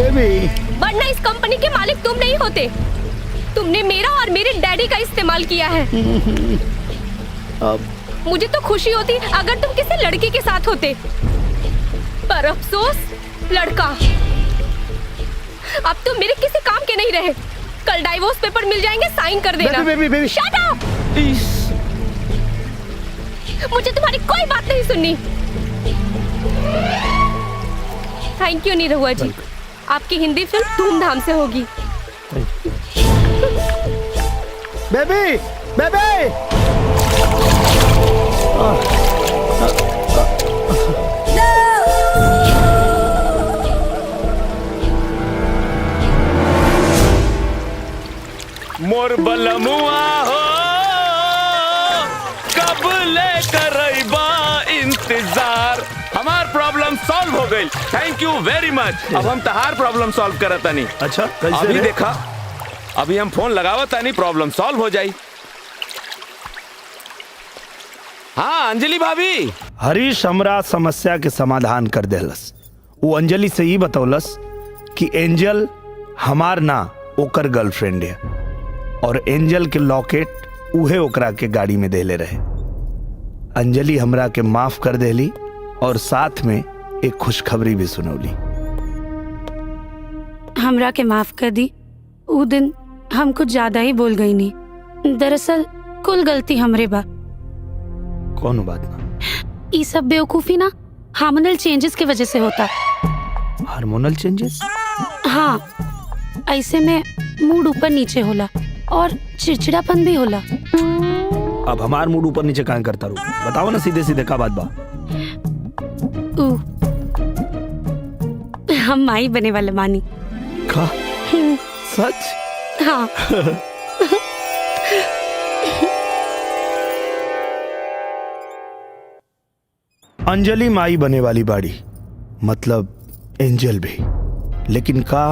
[SPEAKER 11] वरना इस कंपनी के मालिक तुम नहीं होते। तुमने मेरा और मेरे डैडी का इस्तेमाल किया है। मुझे तो खुशी होती अगर तुम किसी लड़के के साथ होते, पर अफसोस लड़का। अब तुम मेरे किसी काम के नहीं रहे। कल डाइवोर्स पेपर मिल जाएंगे, साइन कर देना।
[SPEAKER 10] Baby
[SPEAKER 11] shut up! मुझे तुम्हारी कोई बात नहीं सुननी। थैंक यू निरहुआ जी, आपकी हिंदी फिल्म धूमधाम से होगी।
[SPEAKER 10] बेबी बेबी
[SPEAKER 7] मोर बलमुआ हो कब ले करैबा इंतजार। हमार प्रॉब्लम सॉल्व हो गई, थैंक यू वेरी मच। अब हम तहार प्रॉब्लम सॉल्व करत तानी।
[SPEAKER 2] अच्छा कैसे
[SPEAKER 7] अभी
[SPEAKER 2] रे?
[SPEAKER 7] देखा, अभी हम फोन लगावत तानी, प्रॉब्लम सॉल्व हो जाई। हाँ अंजलि भाभी,
[SPEAKER 2] हरीश हमरा समस्या के समाधान कर देलस। वो अंजलि से ही बतौलस कि एंजल हमार ना ओकर गर्लफ्रेंड है, और एंजल के लॉकेट उहे ओकरा के गाड़ी में देले रहे। अंजलि हमरा के माफ कर देली और साथ में एक खुशखबरी भी सुनौली।
[SPEAKER 1] हमरा के माफ कर दी। उ दिन हम कुछ ज्यादा ही बोल गई नहीं। दरअसल कुल गलती हमरे बा।
[SPEAKER 2] कौन बात ना?
[SPEAKER 1] ये सब बेवकूफी ना हार्मोनल चेंजेस की वजह से होता।
[SPEAKER 2] Hormonal changes?
[SPEAKER 1] हाँ, ऐसे में मूड ऊपर नीचे होला और चिड़चिड़ापन भी होला।
[SPEAKER 2] अब हमार मूड ऊपर नीचे काहे करता रू? बताओ ना सीधे सीधे का बात बा।
[SPEAKER 1] हम माई बने वाले मानी।
[SPEAKER 2] का? सच?
[SPEAKER 1] हाँ।
[SPEAKER 2] अंजलि माई बने वाली बाड़ी, मतलब एंजल भी। लेकिन का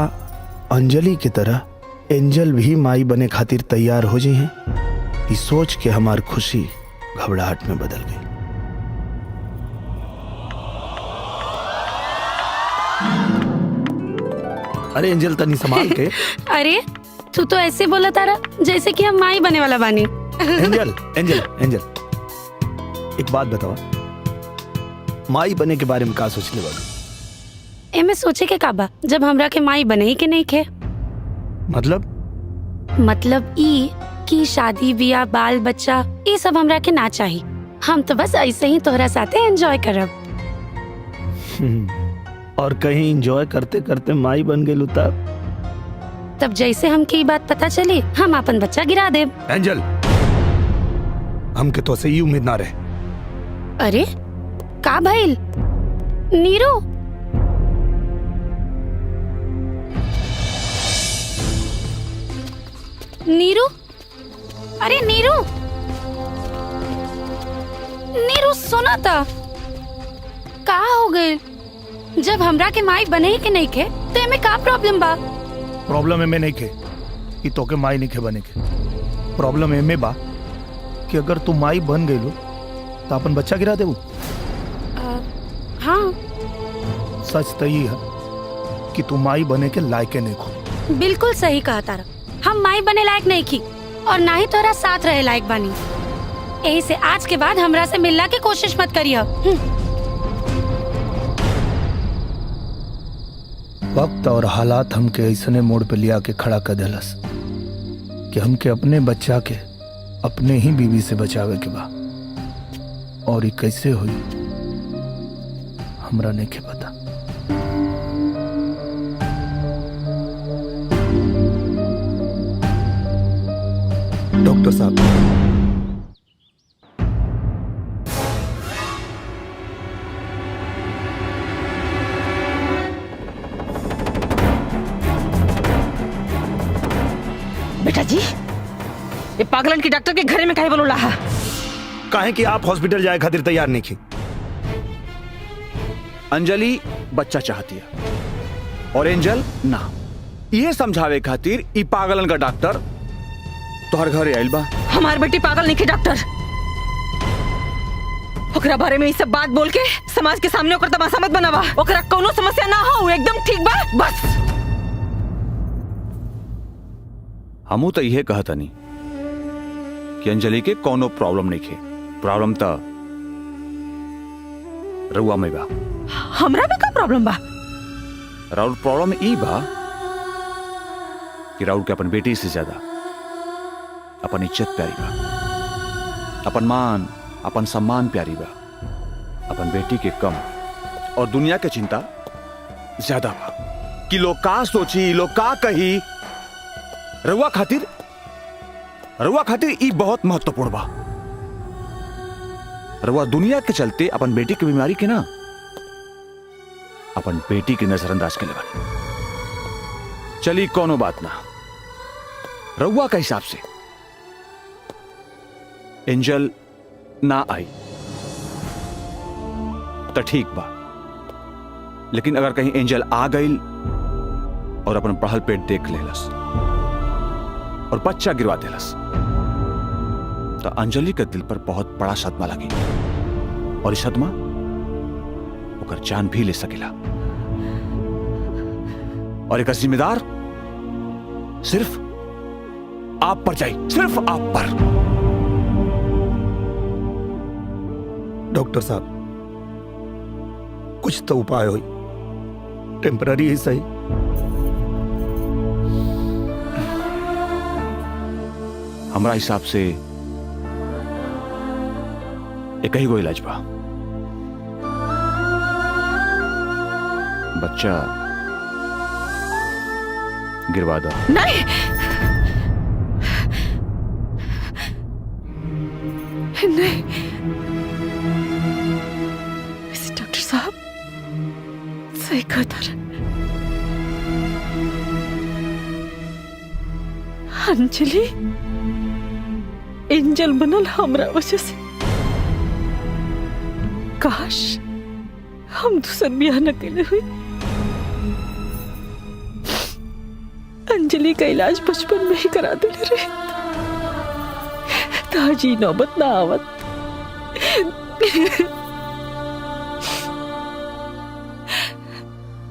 [SPEAKER 2] अंजलि की तरह एंजल भी माई बने खातिर तैयार हो जाए हैं? इस सोच के हमार खुशी घबराहट में बदल गई। अरे एंजल तनी संभाल के।
[SPEAKER 1] अरे तू तो ऐसे बोला तारा जैसे कि हम माई बने वाला बानी।
[SPEAKER 2] एंजल एंजल एंजल, एक बात बताओ, माई बने के बारे में का सोचले बाड़ू?
[SPEAKER 1] एमे सोचे के का बा जब हमरा के माई बने ही के नहीं खे।
[SPEAKER 2] मतलब
[SPEAKER 1] ई कि शादी बियाह बाल बच्चा ये सब हमरा के ना चाहिए। हम तो बस ऐसे ही तोहरा साथे एंजॉय करब।
[SPEAKER 2] और कहीं एंजॉय करते करते माई बन गेलू
[SPEAKER 1] तब जैसे हमके ई बात पता चली हम अपन बच्चा गिरा देब।
[SPEAKER 2] एंजल, हमके तो से ही उम्मीद ना रहे।
[SPEAKER 1] अरे का भइल नीरू? नीरू, अरे नीरू, नीरू सुना था का हो गए? जब हमरा के माई बने ही के नहीं के तो एमे का प्रॉब्लम बा?
[SPEAKER 2] प्रॉब्लम एमे नहीं के कि तोके माई नहीं के बने के। प्रॉब्लम एमे बा कि अगर तू माई बन गईलो तो अपन बच्चा गिरा देबू।
[SPEAKER 1] हाँ
[SPEAKER 2] सच तो ये है कि तू माई बने के लायक नहीं खो।
[SPEAKER 1] बिल्कुल सही कहा तारा, हम माई बने लायक नहीं की और ना ही तोरा साथ रहे लायक बानी। यही से आज के बाद हमरा से मिलना की कोशिश मत करियो।
[SPEAKER 2] वक्त और हालात हमके ऐसने मोड़ पे लिया के खड़ा कर देलस कि हमके अपने बच्चा के अपने ही बीवी से बचावे के बा। और ये कैसे हुई हमरा नहीं के पता। डॉक्टर साहब,
[SPEAKER 6] बेटा जी, ये पागलन की डॉक्टर के घरे में काहे बोला है?
[SPEAKER 2] काहे कि आप हॉस्पिटल जाए खातिर तैयार नहीं की।
[SPEAKER 5] अंजलि बच्चा चाहती है और एंजल ना। ये समझावे खातिर ई पागलन का डॉक्टर तोहर घरे आइल बा।
[SPEAKER 6] हमार बेटी पागल नहीं के डॉक्टर। ओकरा बारे में ये सब बात बोल के समाज के सामने ओकर तमाशा मत बनावा। ओकरा कोनो समस्या ना हो, एकदम ठीक बा बस।
[SPEAKER 5] हमू तो यह कहता नहीं कि अंजलि के कोनो प्रॉब्लम नहीं खे। प्रॉब्लम तो रउआ में बा।
[SPEAKER 6] हमरा में का प्रॉब्लम बा?
[SPEAKER 5] राउर प्रॉब्लम ई बा कि राउर के अपन बेटी से ज्यादा अपन इज्जत प्यारी बा, अपन मान अपन सम्मान प्यारी बा, अपन बेटी के कम और दुनिया के चिंता ज्यादा बा कि लोग का सोची, लोग का कही। रउआ खातिर ई बहुत महत्वपूर्ण बा। रउआ दुनिया के चलते अपन बेटी की बीमारी के ना अपन बेटी की नजरअंदाज के लगा। चली कोनो बात ना। रउआ के हिसाब से एंजल ना आई तो ठीक बा, लेकिन अगर कहीं एंजल आ गई और अपन पढ़ल पेट देख लेलस और बच्चा गिरवा देलस तो अंजलि के दिल पर बहुत बड़ा सदमा लगी और इस सदमा ओकर जान भी ले सकेला। और एक जिम्मेदार सिर्फ आप पर जाए, सिर्फ आप पर।
[SPEAKER 2] डॉक्टर साहब, कुछ तो उपाय हो, टेम्पररी ही सही।
[SPEAKER 5] हमारा हिसाब से एक ही को इलाज बा। बच्चा गिरवा दो।
[SPEAKER 6] नहीं, नहीं डॉक्टर साहब सही कहता रहे। अंजलि एंजल बनल हमरा वजह से। काश हम दूसर ब्याह न कैले हुई। अंजलि का इलाज बचपन में ही करा देले रहे ताजी नौबत ना आवत।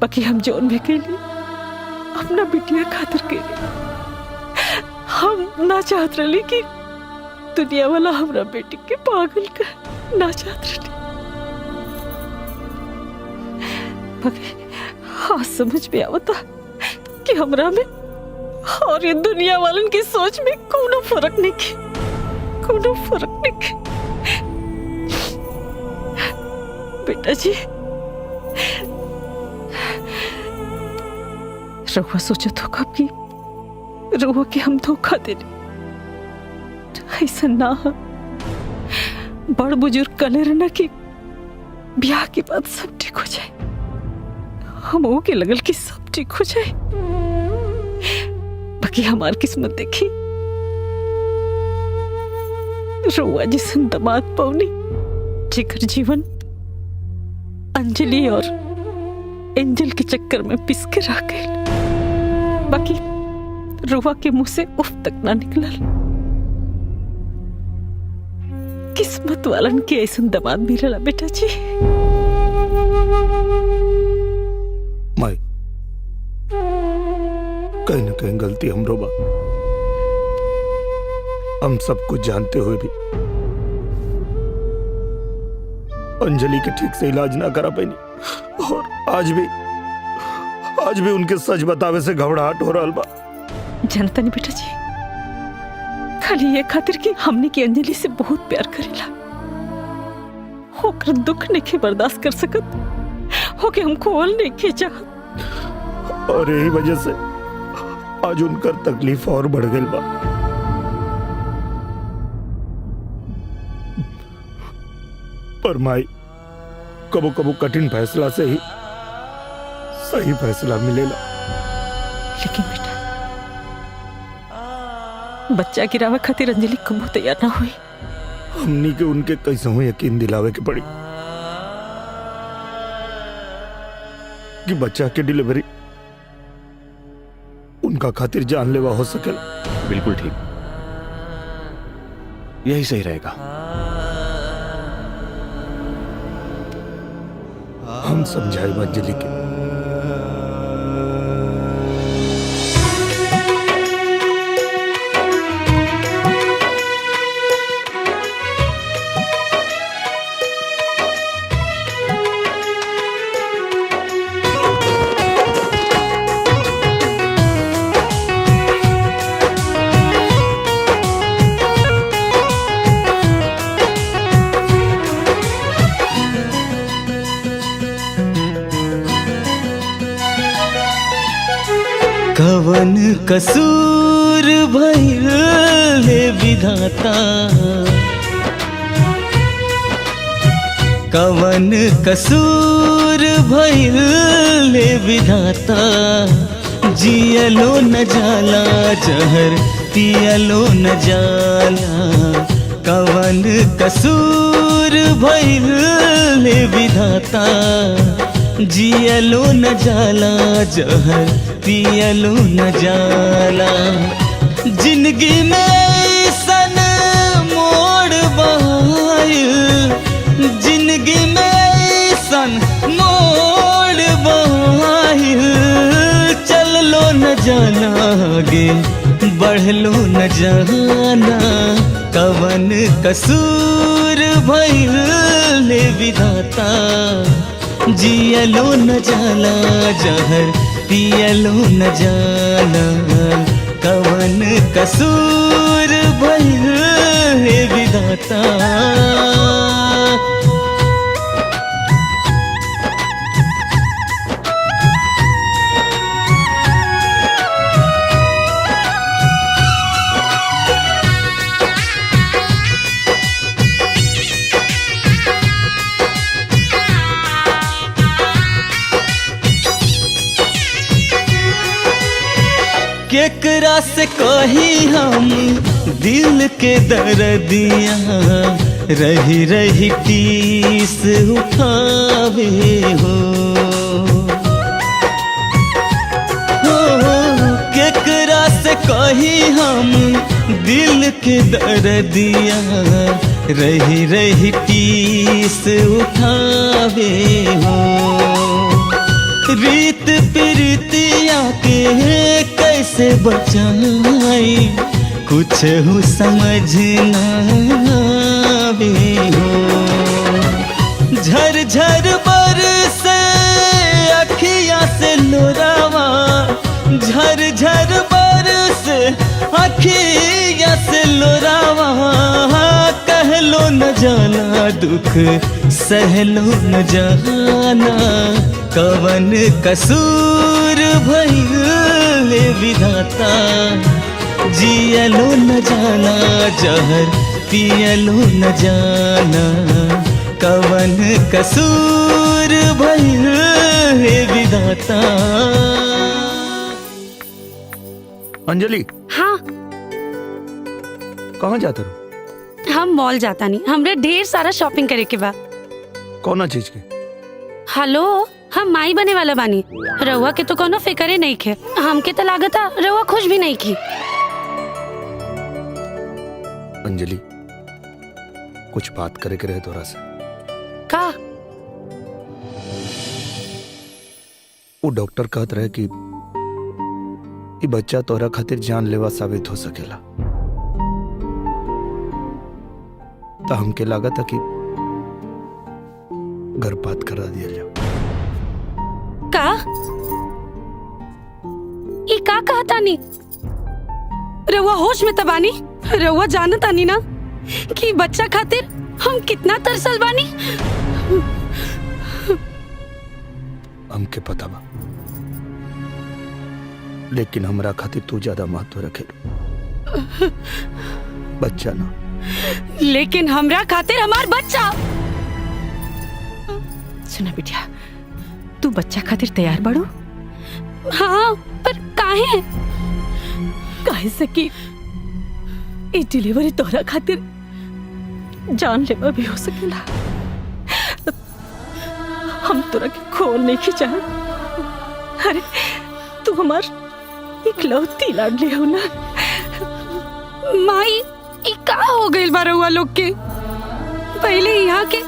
[SPEAKER 6] बाकी हम जोन भी के लिए अपना बिटिया खातिर के लिए हम ना चाहत रही कि दुनिया वाला हमरा बेटी के पागल का ना चाहत रही। बाकी हाँ समझ में आवता कि हमरा में और ये दुनिया वालन की सोच में कोनो फर्क नहीं के, कोनो फर्क नहीं के। बेटा जी। रहुआ सोचो तो कब की रहुआ के हम धोखा दे ऐसा ना हो। बड़ बुजुर्ग कले रहना कि ब्याह के बाद सब ठीक हो जाए। हम के लगल कि सब ठीक हो जाए, बाकी हमार किस्मत देखी रहुआ जिसन दामाद पौनी जेकर जीवन अंजलि और एंजल के चक्कर में पिस के रह गए। बाकी रुआ के मुंह से उफ तक ना निकलल। किस्मत वालन के ऐसा दामाद मिलला बेटा जी।
[SPEAKER 2] माई कहीं न कहीं गलती हमरो बा। हम सब कुछ जानते हुए भी अंजलि के ठीक से इलाज ना करा पाई और आज भी उनके सच बतावे से घबराहट हो रहा बा।
[SPEAKER 6] जानता नहीं बेटा जी, खाली ये खातिर कि हमने की अंजलि से बहुत प्यार करेला होकर दुख नहीं बर्दाश्त कर सकत होके हमको ओल नहीं के चाहत
[SPEAKER 2] और यही वजह से आज उनकर तकलीफ और बढ़ गई बा। पर माई कबो कबो कठिन फैसला से ही सही फैसला मिलेला।
[SPEAKER 6] लेकिन बेटा बच्चा गिरावे खातिर अंजलि कबो तैयार ना हुई।
[SPEAKER 2] हमनी के उनके कैसे हो यकीन दिलावे के पड़ी कि बच्चा की डिलीवरी उनका खातिर जानलेवा हो सकेला।
[SPEAKER 5] बिल्कुल ठीक, यही सही रहेगा।
[SPEAKER 2] हम समझाए अंजलि के।
[SPEAKER 14] कवन कसूर भइल हे विधाता, कवन कसूर भइल हे विधाता, जियलो न जाला जहर पियलो न जाला, कवन कसूर भइल हे विधाता, जियलो न जाला जहर पियलो न जाला। जिंदगी में सन मोड़ बहायल, जिंदगी में सन मोड़ बहायल, चललो न जाना आगे बढ़लो न जाना, कवन कसूर भइल हे विधाता, जियलो न जाला जहर पियलो न जाला, कवन कसूर भइल हे विधाता। केकरा से कही हम दिल के दर्दिया, रही रही टीस उठावे हो, केकरा से कही हम दिल के दर्दिया, रही रही टीस उठावे हो, रीत प्रीतिया के कैसे बचाई कुछ हो समझ ना आवे हो, झर झर बरसे अखियाँ से लोरावा, झर झर बरसे अखियाँ से लोरावा, कहलो न जाना दुख सहलो न जाना, कवन कसूर भइल विधाता, जियलो न जाना जहर पियलो न जाना, कवन कसूर भइल विधाता।
[SPEAKER 2] अंजलि
[SPEAKER 1] हाँ,
[SPEAKER 2] कहाँ जाते रहो?
[SPEAKER 1] हम मॉल जाता नहीं, हमरे ढेर सारा शॉपिंग करे के बा।
[SPEAKER 2] कौन चीज के?
[SPEAKER 1] हेलो, हम माई बने वाला बानी। रउआ के तो कोनो फिक्रे नहीं खे, हमके तो लागता रउआ खुश भी नहीं की।
[SPEAKER 2] अंजलि, कुछ बात करे के रहे तोरा से।
[SPEAKER 1] का?
[SPEAKER 2] वो डॉक्टर कहत रहे कि ई बच्चा तोरा खातिर जानलेवा साबित हो सकेला, तो हमके लागत है कि गर्भपात करा दिया जाओ।
[SPEAKER 1] का? ई का कहता नी? रउआ होश में तबानी? रउआ जानता नी ना कि बच्चा खातिर हम कितना तरसल बानी?
[SPEAKER 2] हमके पता बा, लेकिन हमरा खातिर तू ज्यादा महत्व रखे। बच्चा ना,
[SPEAKER 1] लेकिन हमरा खातिर हमार बच्चा।
[SPEAKER 6] सुना बिटिया, तू बच्चा खातिर तैयार बाड़ू?
[SPEAKER 1] हाँ, पर काहे?
[SPEAKER 6] काहे से कि ई डिलीवरी तोहरा खातिर जानलेवा भी हो सकेला। हम तोरा के खोल नहीं खिंचा। अरे तू हमार इकलौती लाडली हो ना।
[SPEAKER 1] माई, ई का हो गइल बा रउआ लोग के? पहले यहाँ के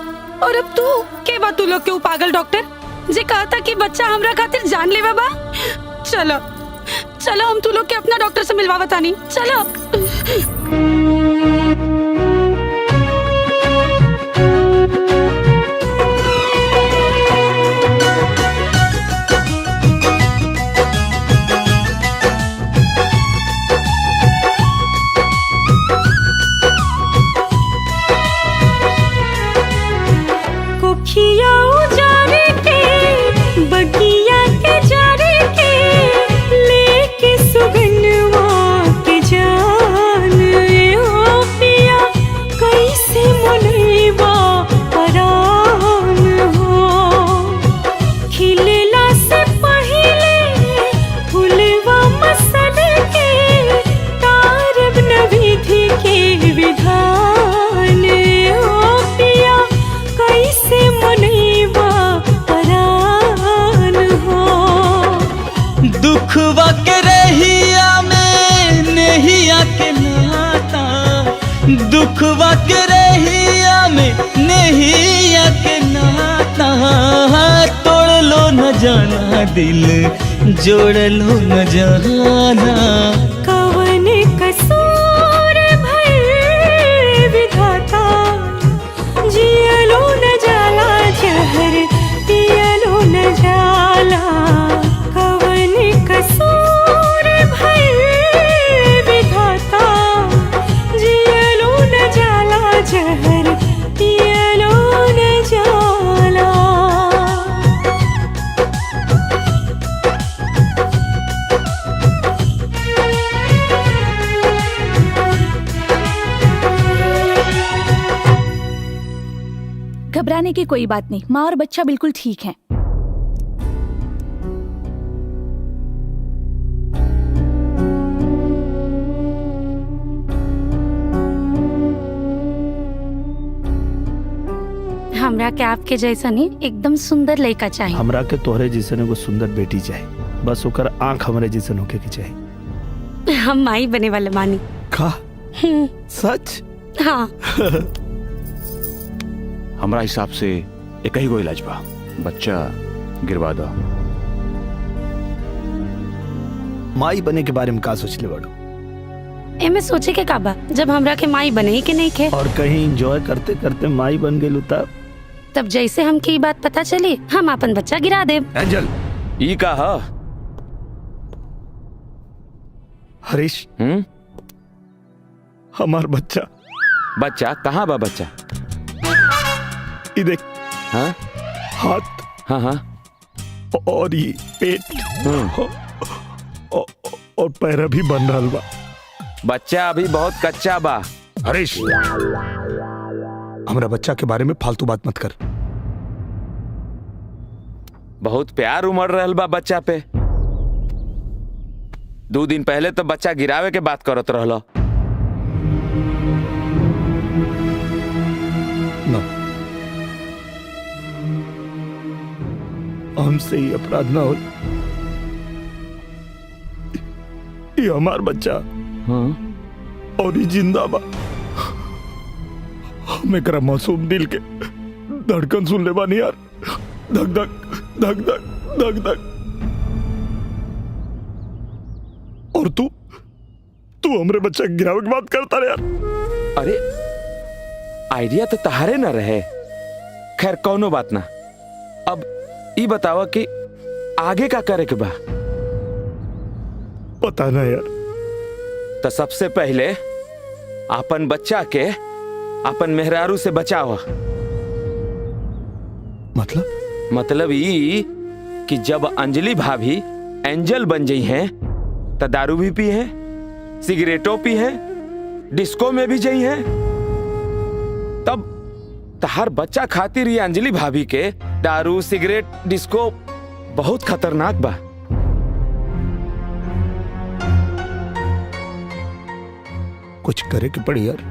[SPEAKER 1] और अब तू के बा तू लोग के? पागल डॉक्टर जे कहता कि बच्चा हमरा खातिर जान लेवा बा। चलो चलो, हम तू लोग के अपना डॉक्टर से मिलवा बतानी। चलो।
[SPEAKER 16] कोखिया उजारे के, बगिया के जारे के, लेके सुगनवा के जान ओ पिया, कैसे मनैबा परान हो। खिलेला से पहिले फुलवा मसल के, तारब न विधि के विधान ओ पिया, कैसे मनैबा परान हो।
[SPEAKER 14] दुखवा के रहिया में नहिया के नाता, दुखवा के रहिया में नहिया के नाता, तोड़ लो न जाना दिल, जोड़ लो न जाना।
[SPEAKER 16] कवन कसूर भइल विधाता, जियलो न जाला जहर पियलो न जाला। कवन कसूर भइल विधाता, जियलो न जाला जहर पियलो न जाला।
[SPEAKER 8] घबराने की कोई बात नहीं, माँ और बच्चा बिल्कुल ठीक हैं।
[SPEAKER 1] हमरा के आपके जैसा नहीं, एकदम सुंदर लड़का चाहिए।
[SPEAKER 2] हमरा के तोहरे जैसन एगो सुंदर बेटी चाहिए, बस ओकर आंख हमरे जैसन होके के चाहिए।
[SPEAKER 1] हम माई बने वाले मानी।
[SPEAKER 2] का? सच?
[SPEAKER 1] हाँ।
[SPEAKER 5] हमरा हिसाब से एक ही गो इलाज बा, बच्चा गिरवा दो।
[SPEAKER 2] माई बने के बारे में का सोचले बाड़ू?
[SPEAKER 1] एमे सोचे के काबा, जब हमरा के माई बने ही के नहीं खे।
[SPEAKER 2] और कहीं एंजॉय करते करते माई बन गेलू
[SPEAKER 1] तब जैसे हमके ई बात पता चली, हम अपन बच्चा गिरा देब।
[SPEAKER 2] एंजल,
[SPEAKER 7] ई का हा?
[SPEAKER 2] हरीश, हमार बच्चा।
[SPEAKER 7] बच्चा कहाँ बा? बच्चा
[SPEAKER 2] ये देख।
[SPEAKER 7] हाँ
[SPEAKER 2] हाथ।
[SPEAKER 7] हाँ हाँ
[SPEAKER 2] और ये पेट और पैर भी बन रहा बा।
[SPEAKER 7] बच्चा अभी बहुत कच्चा बा।
[SPEAKER 2] हरीश, हमारा बच्चा के बारे में फालतू बात मत कर।
[SPEAKER 7] बहुत प्यार उमड़ रहल बा बच्चा पे। 2 दिन पहले तो बच्चा गिरावे के बात करत रहलो।
[SPEAKER 2] ना, हमसे ही अपराध ना हो। ये हमार बच्चा।
[SPEAKER 7] हाँ।
[SPEAKER 2] और ये जिंदा बा। हम एकरा मासूम दिल के धड़कन सुन ले बानी यार। धक धक धक धक धक धक। और तू हमरे बच्चा के गिरावे की बात करता रहे यार।
[SPEAKER 7] अरे आइडिया तो तहारे ना रहे। खैर कौनो बात ना। अब ये बतावा कि आगे का करे के बा।
[SPEAKER 2] पता ना यार।
[SPEAKER 7] तो सबसे पहले अपन बच्चा के अपन मेहरारू से बचावा। मतलब ये कि जब अंजलि भाभी एंजल बन गई हैं तो दारू भी पी है, सिगरेटों पी है, डिस्को में भी गई है, तब तहार बच्चा खातिर ये अंजलि भाभी के दारू सिगरेट डिस्को बहुत खतरनाक बा।
[SPEAKER 2] कुछ करे के पड़ी यार।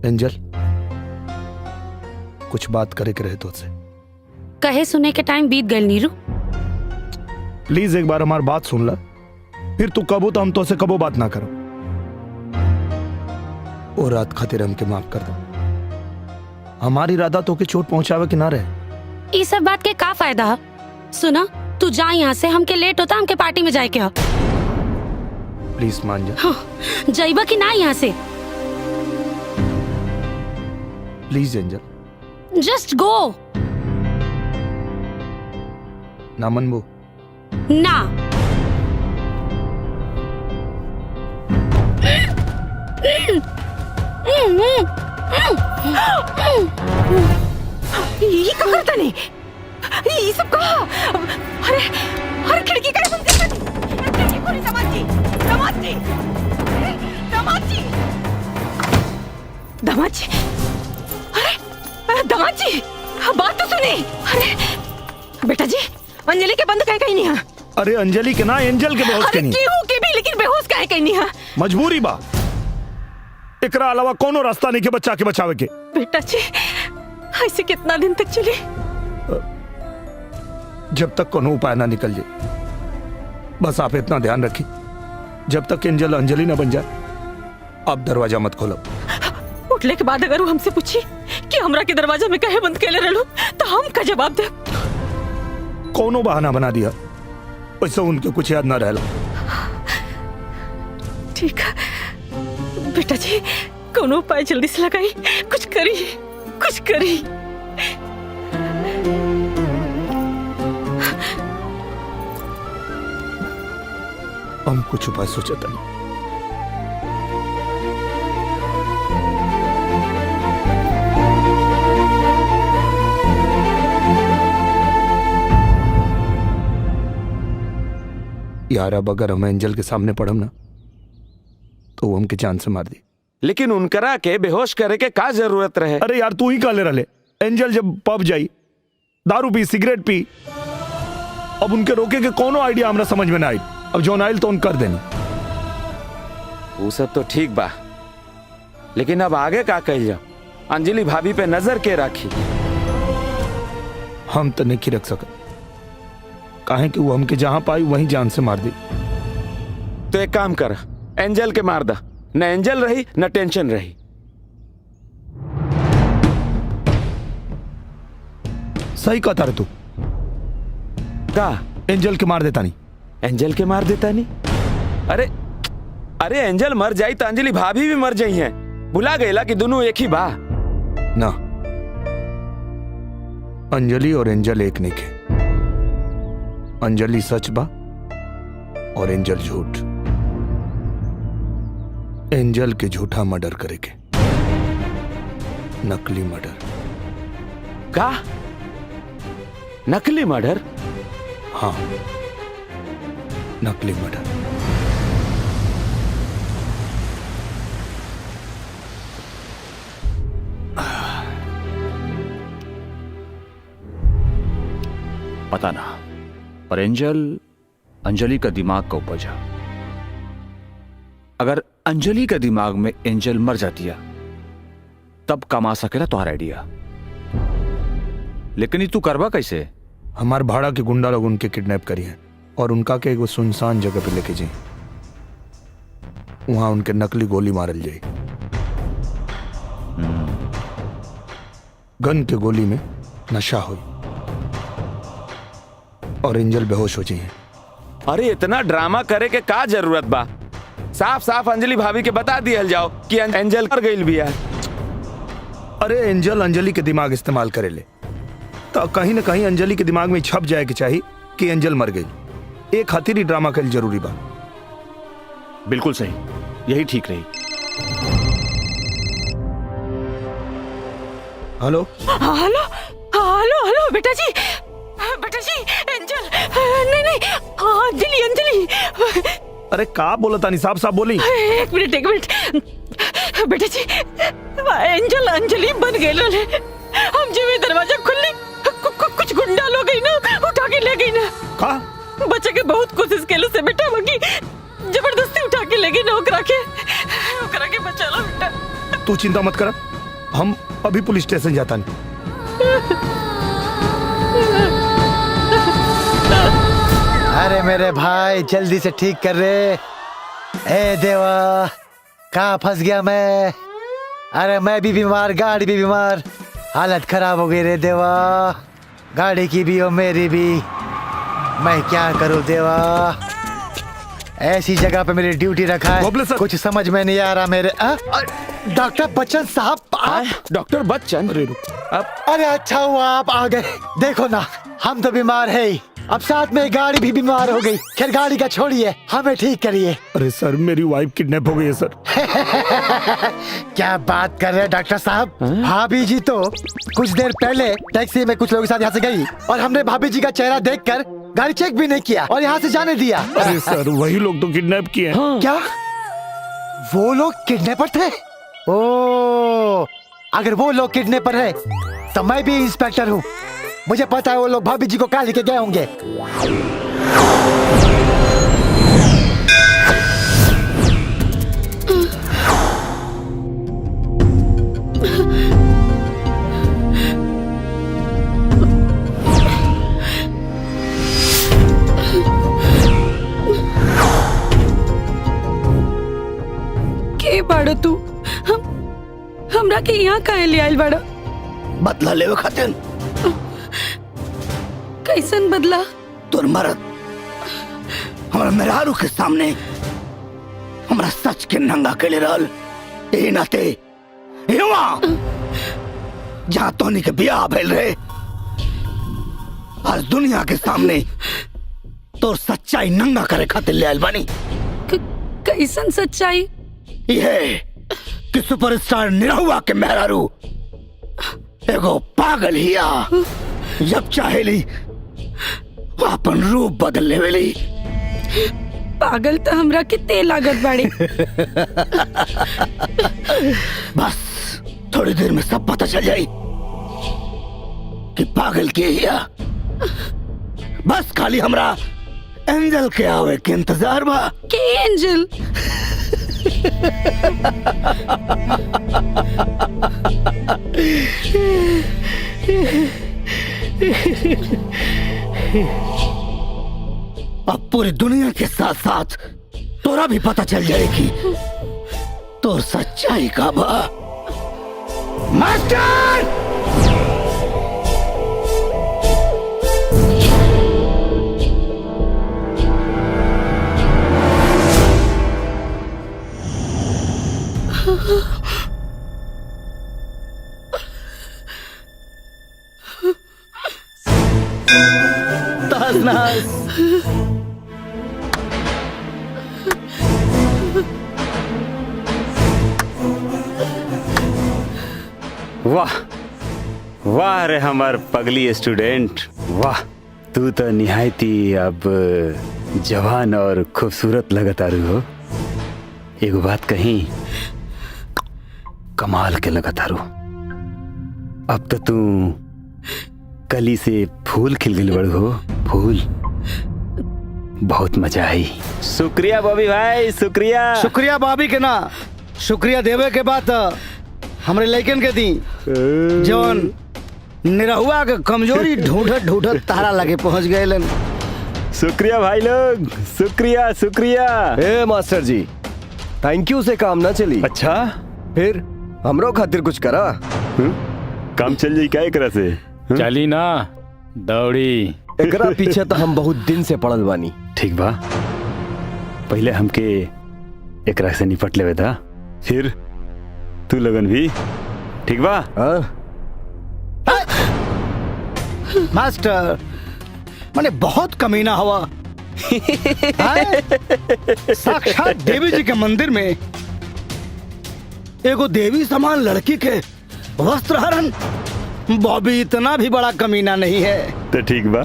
[SPEAKER 2] एंजल, कुछ बात करे के रहे तो से।
[SPEAKER 1] कहे सुने के टाइम बीत गए नीरू।
[SPEAKER 2] प्लीज एक बार हमारी बात सुन ला, फिर तू कबो तो हम तो से कबो बात ना करो। और रात खातिर हमके माफ कर दो। हमारी इरादा तो के चोट पहुंचावे के ना रहे।
[SPEAKER 1] ये सब बात के का फायदा है? सुना, तू जा यहाँ से, हमके लेट होता, हमके पार्टी में जाए क्या।
[SPEAKER 2] प्लीज मान जा।
[SPEAKER 1] हाँ, जाइबा कि ना यहाँ से।
[SPEAKER 2] Please angel,
[SPEAKER 1] just go.
[SPEAKER 2] ना मनबो
[SPEAKER 1] ना।
[SPEAKER 6] ये क्या करता नहीं? ये सब कहा? अरे अरे खिड़की का बंद कर। खिड़की खोली। दामाद जी, दामाद जी, दामाद जी, दामाद जी। अरे दामाद जी, बात तो सुनी। अरे बेटा जी, अंजलि के बंद कहीं नहीं है।
[SPEAKER 2] अरे अंजलि के ना, एंजल के बेहोश के नहीं।
[SPEAKER 6] केहू के भी, लेकिन बेहोश कहीं नहीं है।
[SPEAKER 2] मजबूरी बा। एकरा अलावा कोनो रास्ता नहीं के बच्चा के बचावे के।
[SPEAKER 6] बेटा जी, ऐसे कितना दिन तक चले?
[SPEAKER 2] जब तक कोनो उपाय ना निकल जाए। बस आप इतना ध्यान रखिए, जब तक एंजल अंजलि ना बन जाए आप दरवाजा मत खोलो।
[SPEAKER 6] उठले के बाद अगर वो हमसे पूछी कि हमरा के दरवाजा में कहे बंद कैले रहलो, तो हम का जवाब दे?
[SPEAKER 2] कोनो बहाना बना दिया, वैसे उनके कुछ याद ना रहला।
[SPEAKER 6] ठीक है बेटा जी, कोनो उपाय जल्दी से लगाई। कुछ करी, कुछ करी।
[SPEAKER 2] हम कुछ उपाय सोचता नहीं। यार अब अगर हम एंजल के सामने पड़म ना तो वो हमके जान से मार दी।
[SPEAKER 7] लेकिन उनकरा के बेहोश करे के का जरूरत रहे?
[SPEAKER 2] अरे यार तू ही काले रले। एंजल जब पब जाई, दारू पी, सिगरेट पी, अब उनके रोके के कोनो आइडिया हमरा समझ में ना आई। अब जो नाइल तो उन कर देनी।
[SPEAKER 7] वो सब तो ठीक बा, लेकिन अब आगे का कही जाओ? अंजलि भाभी पे नजर के राखी।
[SPEAKER 2] हम तो नहीं रख सका, काहे कि वो हमके जहां पाई वहीं जान से मार दी।
[SPEAKER 7] तो एक काम कर, एंजल के मार दा। न एंजल रही न टेंशन रही।
[SPEAKER 2] सही कहता रे तू।
[SPEAKER 7] का
[SPEAKER 2] एंजल के मार देता नहीं?
[SPEAKER 7] एंजल के मार देता नहीं? अरे अरे एंजल मर जाई तो अंजलि भाभी भी मर जाई हैं। भुला गईला कि दोनों एक ही बा
[SPEAKER 2] ना। अंजलि और एंजल एक नहीं के। अंजलि सच बा और एंजल झूठ। एंजल के झूठा मर्डर करेके, नकली मर्डर।
[SPEAKER 7] का नकली मर्डर?
[SPEAKER 2] हाँ, नकली मर्डर।
[SPEAKER 5] पता ना, पर एंजल अंजलि का दिमाग का उपज है। अगर अंजलि के दिमाग में एंजल मर जाती है तब काम आ सकेला तुम्हारा आइडिया। लेकिन ये तू करवा कैसे?
[SPEAKER 2] हमार भाड़ा के गुंडा लोग उनके किडनैप करी हैं और उनका के एगो सुनसान जगह पे लेके जाए, वहां उनके नकली गोली मारल जाए। गन के गोली में नशा हुई और एंजल बेहोश हो जाए।
[SPEAKER 7] अरे इतना ड्रामा करे के का जरूरत बा? साफ साफ अंजलि भाभी के बता दिया जाओ कि एंजल मर गई भी है।
[SPEAKER 2] अरे एंजल अंजलि के दिमाग इस्तेमाल करे ले तो कहीं ना कहीं अंजलि के दिमाग में छप जाए कि चाहिए कि एंजल मर गई। एक खातिर ही ड्रामा कल जरूरी बा।
[SPEAKER 5] बिल्कुल सही, यही ठीक रही।
[SPEAKER 2] हेलो
[SPEAKER 6] हेलो हेलो हेलो बेटा जी, बेटा जी, एंजल, नहीं नहीं, अंजलि अंजलि।
[SPEAKER 2] अरे का बोला तानी? साहब साहब बोली।
[SPEAKER 6] एक मिनट बेटा जी, एंजल अंजलि बन गए लो। हम जब दरवाजा खुलने कुछ गुंडा लोग गई ना, उठा के ले गई ना।
[SPEAKER 2] का
[SPEAKER 6] बच्चे के बहुत कोशिश केलो से बेटा, बाकी जबरदस्ती उठा के ले गई ना। ओकरा के बचा लो बेटा।
[SPEAKER 2] तू चिंता मत कर, हम अभी पुलिस स्टेशन जाता नहीं।
[SPEAKER 9] अरे मेरे भाई जल्दी से ठीक कर रे। ए देवा, कहाँ फंस गया मैं? अरे मैं भी बीमार, गाड़ी भी बीमार, हालत खराब हो गई रे देवा। गाड़ी की भी और मेरी भी। मैं क्या करूं देवा? ऐसी जगह पे मेरी ड्यूटी रखा है, कुछ समझ में नहीं आ रहा मेरे। डॉक्टर बच्चन साहब, आप?
[SPEAKER 7] डॉक्टर बच्चन?
[SPEAKER 9] अरे अच्छा हुआ आप आ गए। देखो ना, हम तो बीमार है ही, अब साथ में गाड़ी भी बीमार हो गई। खैर गाड़ी का छोड़िए, हमें ठीक करिए।
[SPEAKER 2] अरे सर, मेरी वाइफ किडनैप हो गई है सर।
[SPEAKER 9] क्या बात कर रहे हैं डॉक्टर साहब? भाभी जी तो कुछ देर पहले टैक्सी में कुछ लोगों के साथ यहाँ से गई और हमने भाभी जी का चेहरा देखकर गाड़ी चेक भी नहीं किया और यहाँ से जाने दिया।
[SPEAKER 2] अरे सर, वही लोग तो किडनैप किए हैं।
[SPEAKER 9] हाँ। क्या वो लोग किडनैपर थे? ओ, अगर वो लोग किडनैपर है तो मैं भी इंस्पेक्टर हूँ। मुझे पता है वो लोग भाभी जी को कहाँ लेके गए होंगे।
[SPEAKER 1] के बाड़ो तू? हमरा के यहाँ काहे ले आइल बाड़ा?
[SPEAKER 10] बदला लेवे खातिर।
[SPEAKER 1] कैसन बदला?
[SPEAKER 10] तोर मरद हमारा मेहरारू के सामने हमारा सच के नंगा के ले रहल। ए नाते जहाँ तोनी के बियाह भइल रहे, आज दुनिया के सामने तोर सच्चाई नंगा करे खातिर ले आइल बानी।
[SPEAKER 1] कैसन सच्चाई?
[SPEAKER 10] ये कि सुपरस्टार निरहुआ के मेहरारू एगो पागल हिया। जब चाहेली अपन रूप बदल लेवेली।
[SPEAKER 1] पागल तो हमरा कितने लागत बाड़ी।
[SPEAKER 10] बस थोड़ी देर में सब पता चल जाई कि पागल के हिया। बस खाली हमरा एंजल के आवे के इंतजार बा।
[SPEAKER 1] के एंजल?
[SPEAKER 10] अब पूरी दुनिया के साथ साथ तोरा भी पता चल जाएगी तोर सच्चाई का बा। मास्टर!
[SPEAKER 14] नास
[SPEAKER 4] वाह वाह रे हमार पगली स्टूडेंट, वाह तू तो निहायती अब जवान और खूबसूरत लगतारू हो। एगो बात कहीं, कमाल के लगतारू। अब तो तू कली से फूल खिल गई बड़ हो, फूल। बहुत मजा आई। शुक्रिया बॉबी भाई, शुक्रिया।
[SPEAKER 9] शुक्रिया बॉबी के ना, शुक्रिया देवे के बाद हमरे लइकन के दी जौन निरहुआ के कमजोरी ढूंढत ढूंढत तारा लगे पहुंच गए।
[SPEAKER 4] शुक्रिया भाई लोग, शुक्रिया शुक्रिया।
[SPEAKER 17] ए मास्टर जी, थैंक यू से काम ना चली।
[SPEAKER 4] अच्छा
[SPEAKER 17] फिर हमरो खातिर कुछ करा।
[SPEAKER 4] काम चल जाई क्या एकरा से? चली ना दौड़ी।
[SPEAKER 17] एकरा पीछे तो हम बहुत दिन से पड़ल बानी।
[SPEAKER 4] ठीक बा, पहले हमके एकरा से निपट लेवे था, फिर तू लगन भी। ठीक बा?
[SPEAKER 9] मास्टर मैंने बहुत कमीना हुआ। साक्षात देवी जी के मंदिर में एगो देवी समान लड़की के वस्त्र हरण, बॉबी इतना भी बड़ा कमीना नहीं है।
[SPEAKER 4] तो ठीक बा,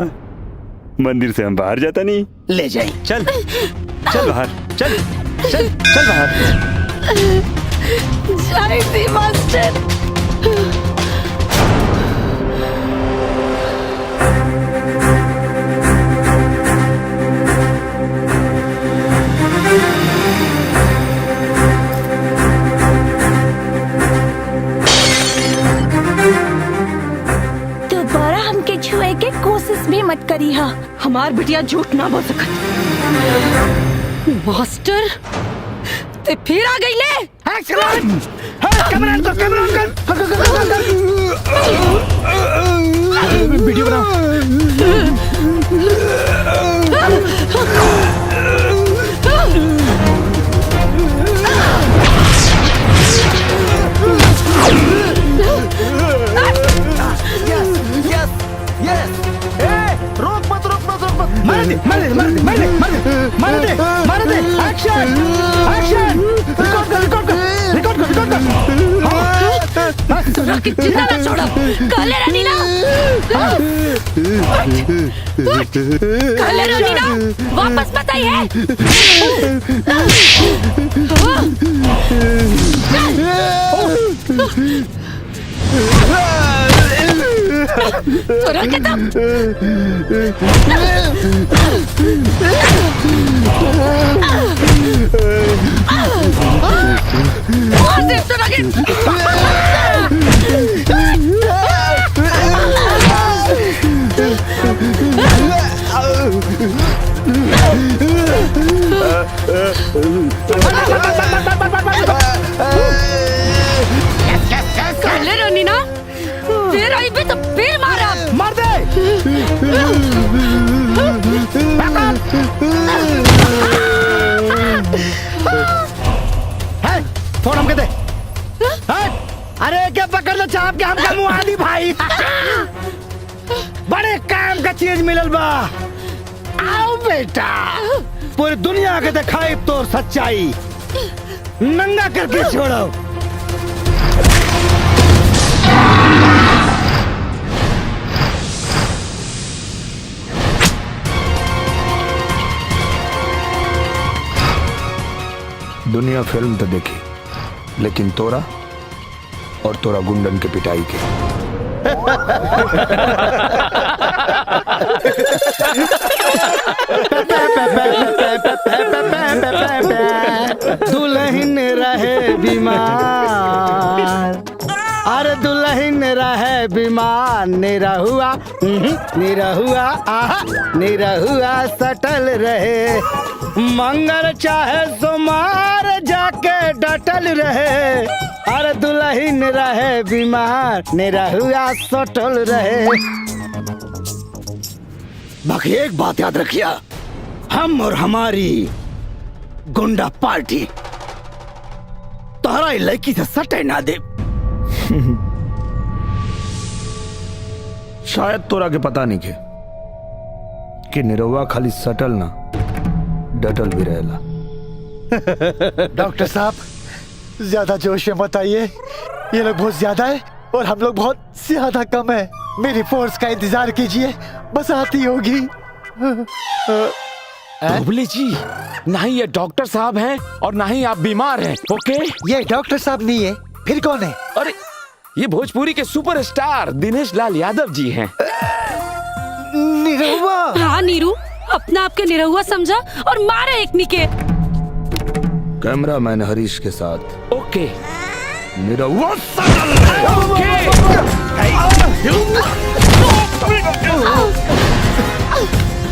[SPEAKER 4] मंदिर से हम बाहर जाता नहीं।
[SPEAKER 9] ले जाए।
[SPEAKER 4] चल चल बाहर, चल चल चल बाहर।
[SPEAKER 8] जाए दी मास्टर। दोबारा हमके छुए के कोशिश भी मत करी हा।
[SPEAKER 6] हमार बिटिया झूठ ना बोल सकत।
[SPEAKER 8] मास्टर ते फिर आ गई ले।
[SPEAKER 9] वीडियो बनाओ। मार दे मार दे मार दे मार दे मार दे मार दे मार दे। Action action. रिकॉर्ड कर रिकॉर्ड कर रिकॉर्ड कर रिकॉर्ड कर।
[SPEAKER 8] सुना कि जिंदा ना छोड़ो। काले रानी ना, काले रानी ना वापस मत आई है। सुना के तब मार दे सुना के। काले रानी ना फिर आई भी तो फिर मारा।
[SPEAKER 9] मार दे। फोन हमके दे। अरे क्या पकड़ लो चाप के हमका मुँह आदि भाई। बड़े काम का चीज मिलल बा। आओ बेटा, पूरी दुनिया के दिखाई तो सच्चाई, नंगा करके छोड़ो।
[SPEAKER 2] दुनिया फिल्म तो देखी, लेकिन तोरा और तोरा गुंडन के पिटाई के।
[SPEAKER 9] दुल्हन रहे बीमार, अरे दुल्हन रहे बीमार, निरहुआ निरहुआ आहा निरहुआ सटल रहे, मंगल चाहे सोमार जाके डटल रहे, अरे दुल्हन रहे बीमार, निरहुआ सटल रहे। बाकी एक बात याद रखिया, हम और हमारी गुंडा पार्टी तोहरा लड़की से सटे ना दे।
[SPEAKER 2] शायद तोरा के पता नहीं के कि निरहुआ खाली सटल ना डटल भी रहेला।
[SPEAKER 9] डॉक्टर साहब ज्यादा जोश में मत आइए, ये लोग बहुत ज्यादा है, और हम लोग बहुत ज्यादा कम है। मेरी फोर्स का इंतजार कीजिए, बस आती होगी।
[SPEAKER 7] बुबली जी, ना ही ये डॉक्टर साहब हैं और ना ही आप बीमार हैं, ओके?
[SPEAKER 9] ये डॉक्टर साहब नहीं है, फिर कौन है?
[SPEAKER 7] अरे ये भोजपुरी के सुपरस्टार दिनेश लाल यादव जी हैं।
[SPEAKER 9] निरहुआ।
[SPEAKER 1] हाँ नीरू, अपना आपके निरहुआ समझा और मारा एक निके।
[SPEAKER 2] कैमरामैन हरीश के साथ
[SPEAKER 7] ओके।
[SPEAKER 2] निरहुआ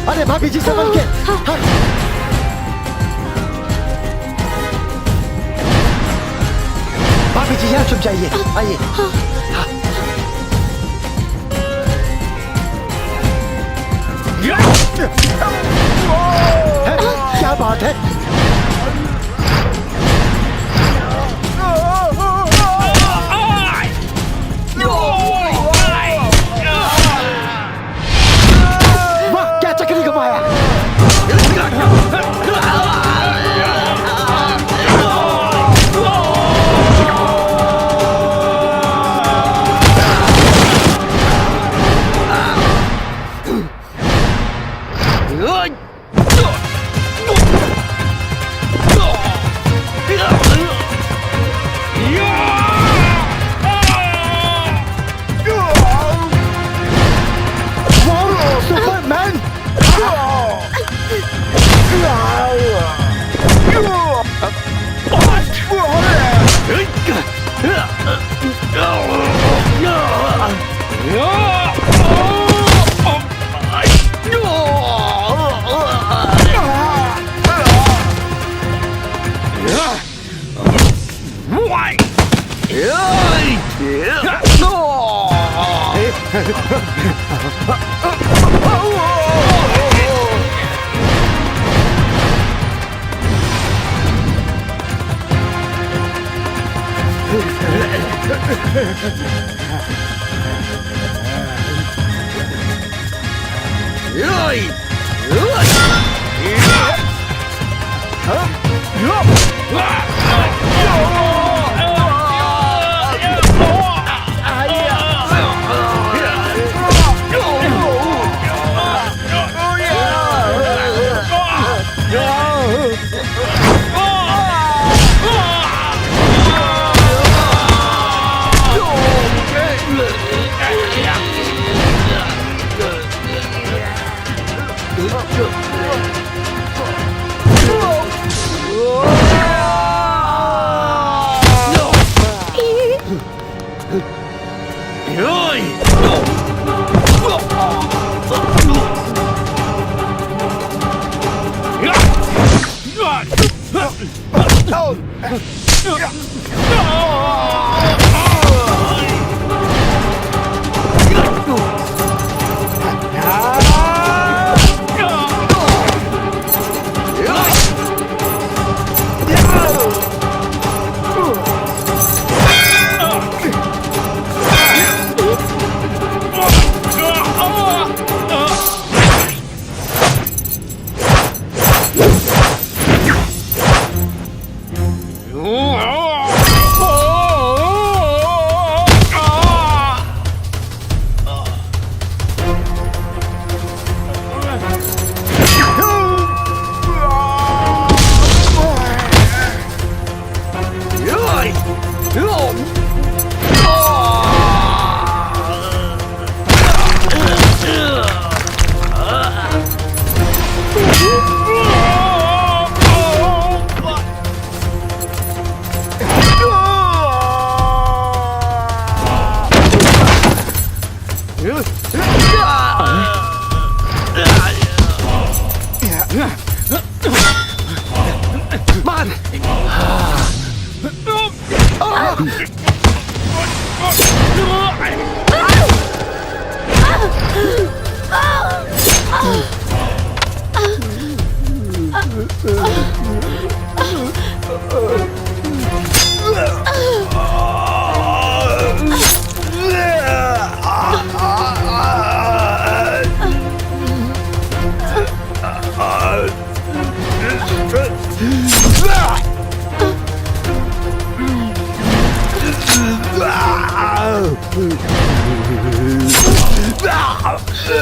[SPEAKER 9] अरे भाभी जी संभल के। हाँ। भाभी जी यहाँ चुप जाइए, आइए। हाँ। क्या बात है? वाह, क्या चक्री घुमाया। सुपरमैन।
[SPEAKER 10] आज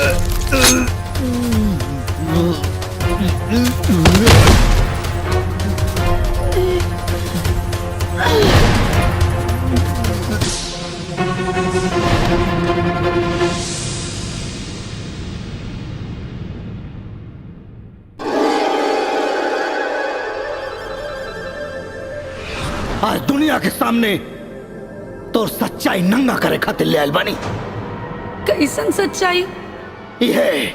[SPEAKER 10] दुनिया के सामने तो सच्चाई नंगा करे खातिर ले आइल बानी।
[SPEAKER 1] कैसन सच्चाई?
[SPEAKER 10] यह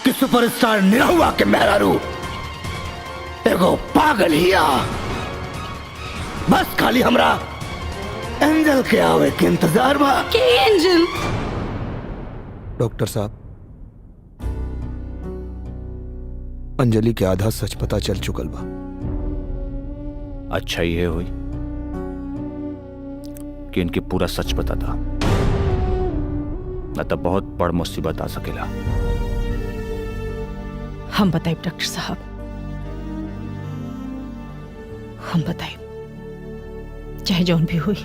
[SPEAKER 10] कि सुपरस्टार निरहुआ के मेहरारू एगो पागल हिया। बस खाली हमरा एंजल के आवे के इंतजार बा।
[SPEAKER 1] के एंजल?
[SPEAKER 2] डॉक्टर साहब, अंजलि के आधा सच पता चल चुकल बा।
[SPEAKER 5] अच्छा ये हुई कि इनके पूरा सच पता था, न तो बहुत बड़ मुसीबत आ सकेला।
[SPEAKER 6] हम बताए डॉक्टर साहब, हम बताए, चाहे जौन भी हुई।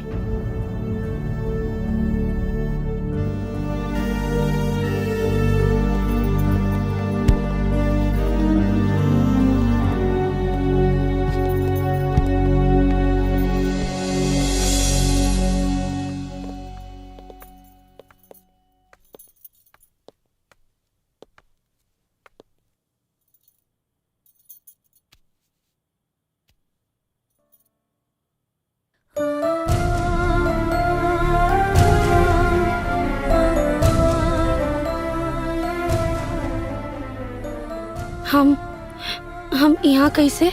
[SPEAKER 1] हम यहाँ कैसे?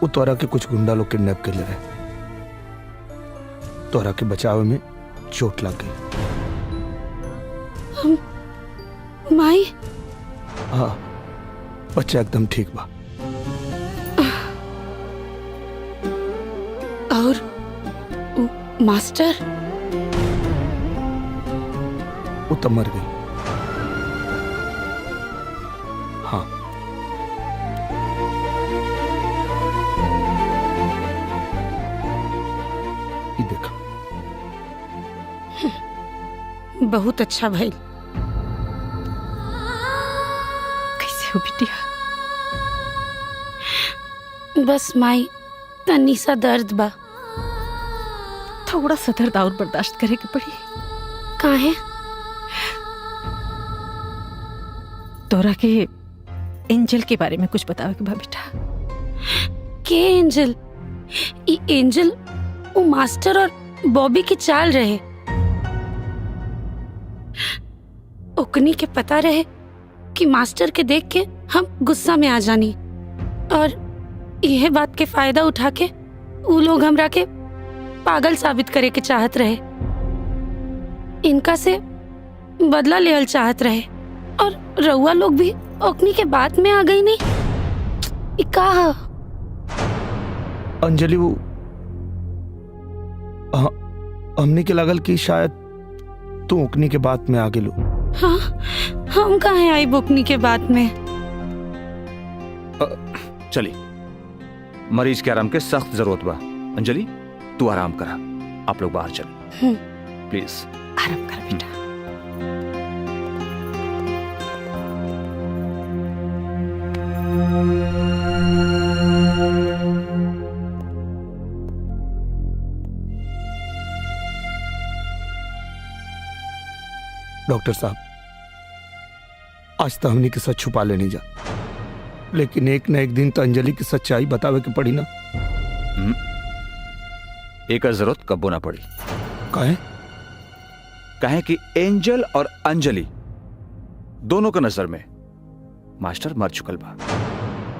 [SPEAKER 2] वो तोरा के कुछ गुंडा लोग किडनैप कर ले रहे। तोरा के बचाव में चोट लग गई।
[SPEAKER 1] हम माई?
[SPEAKER 2] हाँ, बच्चा एकदम ठीक बा।
[SPEAKER 1] और मास्टर?
[SPEAKER 2] वो तो मर गई। हाँ, ये देखा।
[SPEAKER 1] बहुत अच्छा भाई।
[SPEAKER 6] कैसे हो बिटिया?
[SPEAKER 1] बस माई तनी सा दर्द बा।
[SPEAKER 6] थोड़ा सा दर्द और बर्दाश्त करे के पड़ी।
[SPEAKER 1] काहे?
[SPEAKER 6] तोरा के एंजल के बारे में कुछ बतावे के बा बेटा।
[SPEAKER 1] के एंजल? ई एंजल वो मास्टर और बॉबी की चाल रहे। ओकनी के पता रहे कि मास्टर के देख के हम गुस्सा में आ जानी, और यह बात के फायदा उठा के वो लोग हमरा के पागल साबित करे के चाहत रहे। इनका से बदला लेवल चाहत रहे, और रउआ लोग भी ओकनी के बात में आ गई नहीं। का
[SPEAKER 2] अंजलि वो हमने के लगल कि शायद तू ओकनी के बात में आ गेलू।
[SPEAKER 1] हाँ, हम कहाँ आई बुकनी के बात में?
[SPEAKER 5] चली, मरीज के आराम के सख्त जरूरत बा। अंजलि तू आराम करा, आप लोग बाहर चलो प्लीज।
[SPEAKER 6] आराम कर बेटा।
[SPEAKER 2] डॉक्टर साहब, आज तो हमने की सच छुपा लेनी जा, लेकिन एक न एक दिन तो अंजलि की सच्चाई बतावे के पड़ी ना।
[SPEAKER 5] एक जरूरत कब्बो ना पड़ी।
[SPEAKER 2] काहे
[SPEAKER 5] कि एंजल और अंजलि दोनों का नजर में मास्टर मर चुकल बा,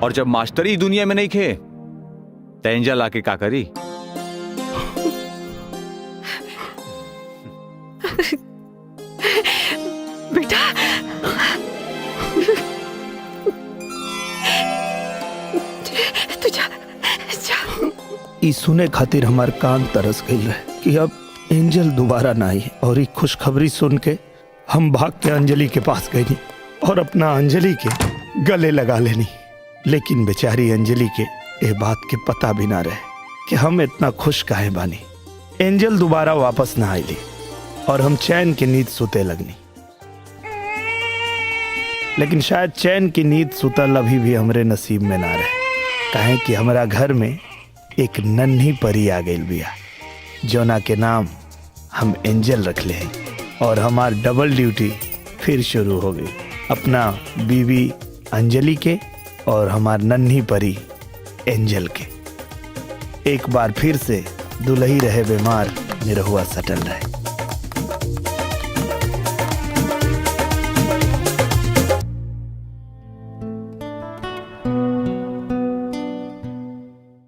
[SPEAKER 5] और जब मास्टर ही दुनिया में नहीं खे तो एंजल आके का करी?
[SPEAKER 6] बेटा तू जा।
[SPEAKER 2] ई सुने खातिर हमार कान तरस गई रहे कि अब एंजल दोबारा ना आई, और ये खुशखबरी सुन के हम भाग के अंजलि के पास गई और अपना अंजलि के गले लगा लेनी। लेकिन बेचारी अंजलि के ये बात के पता भी ना रहे कि हम इतना खुश काहे बानी। एंजल दोबारा वापस ना आईली और हम चैन की नींद सोते लगनी। लेकिन शायद चैन की नींद सुतल अभी भी हमरे नसीब में ना रहे। काहे कि हमारा घर में एक नन्ही परी आ गई बिया, जोना के नाम हम एंजल रख ले हैं। और हमार डबल ड्यूटी फिर शुरू हो गई, अपना बीवी अंजलि के और हमार नन्ही परी एंजल के। एक बार फिर से दुल्ही रहे बीमार, निरहुआ सटल रहे।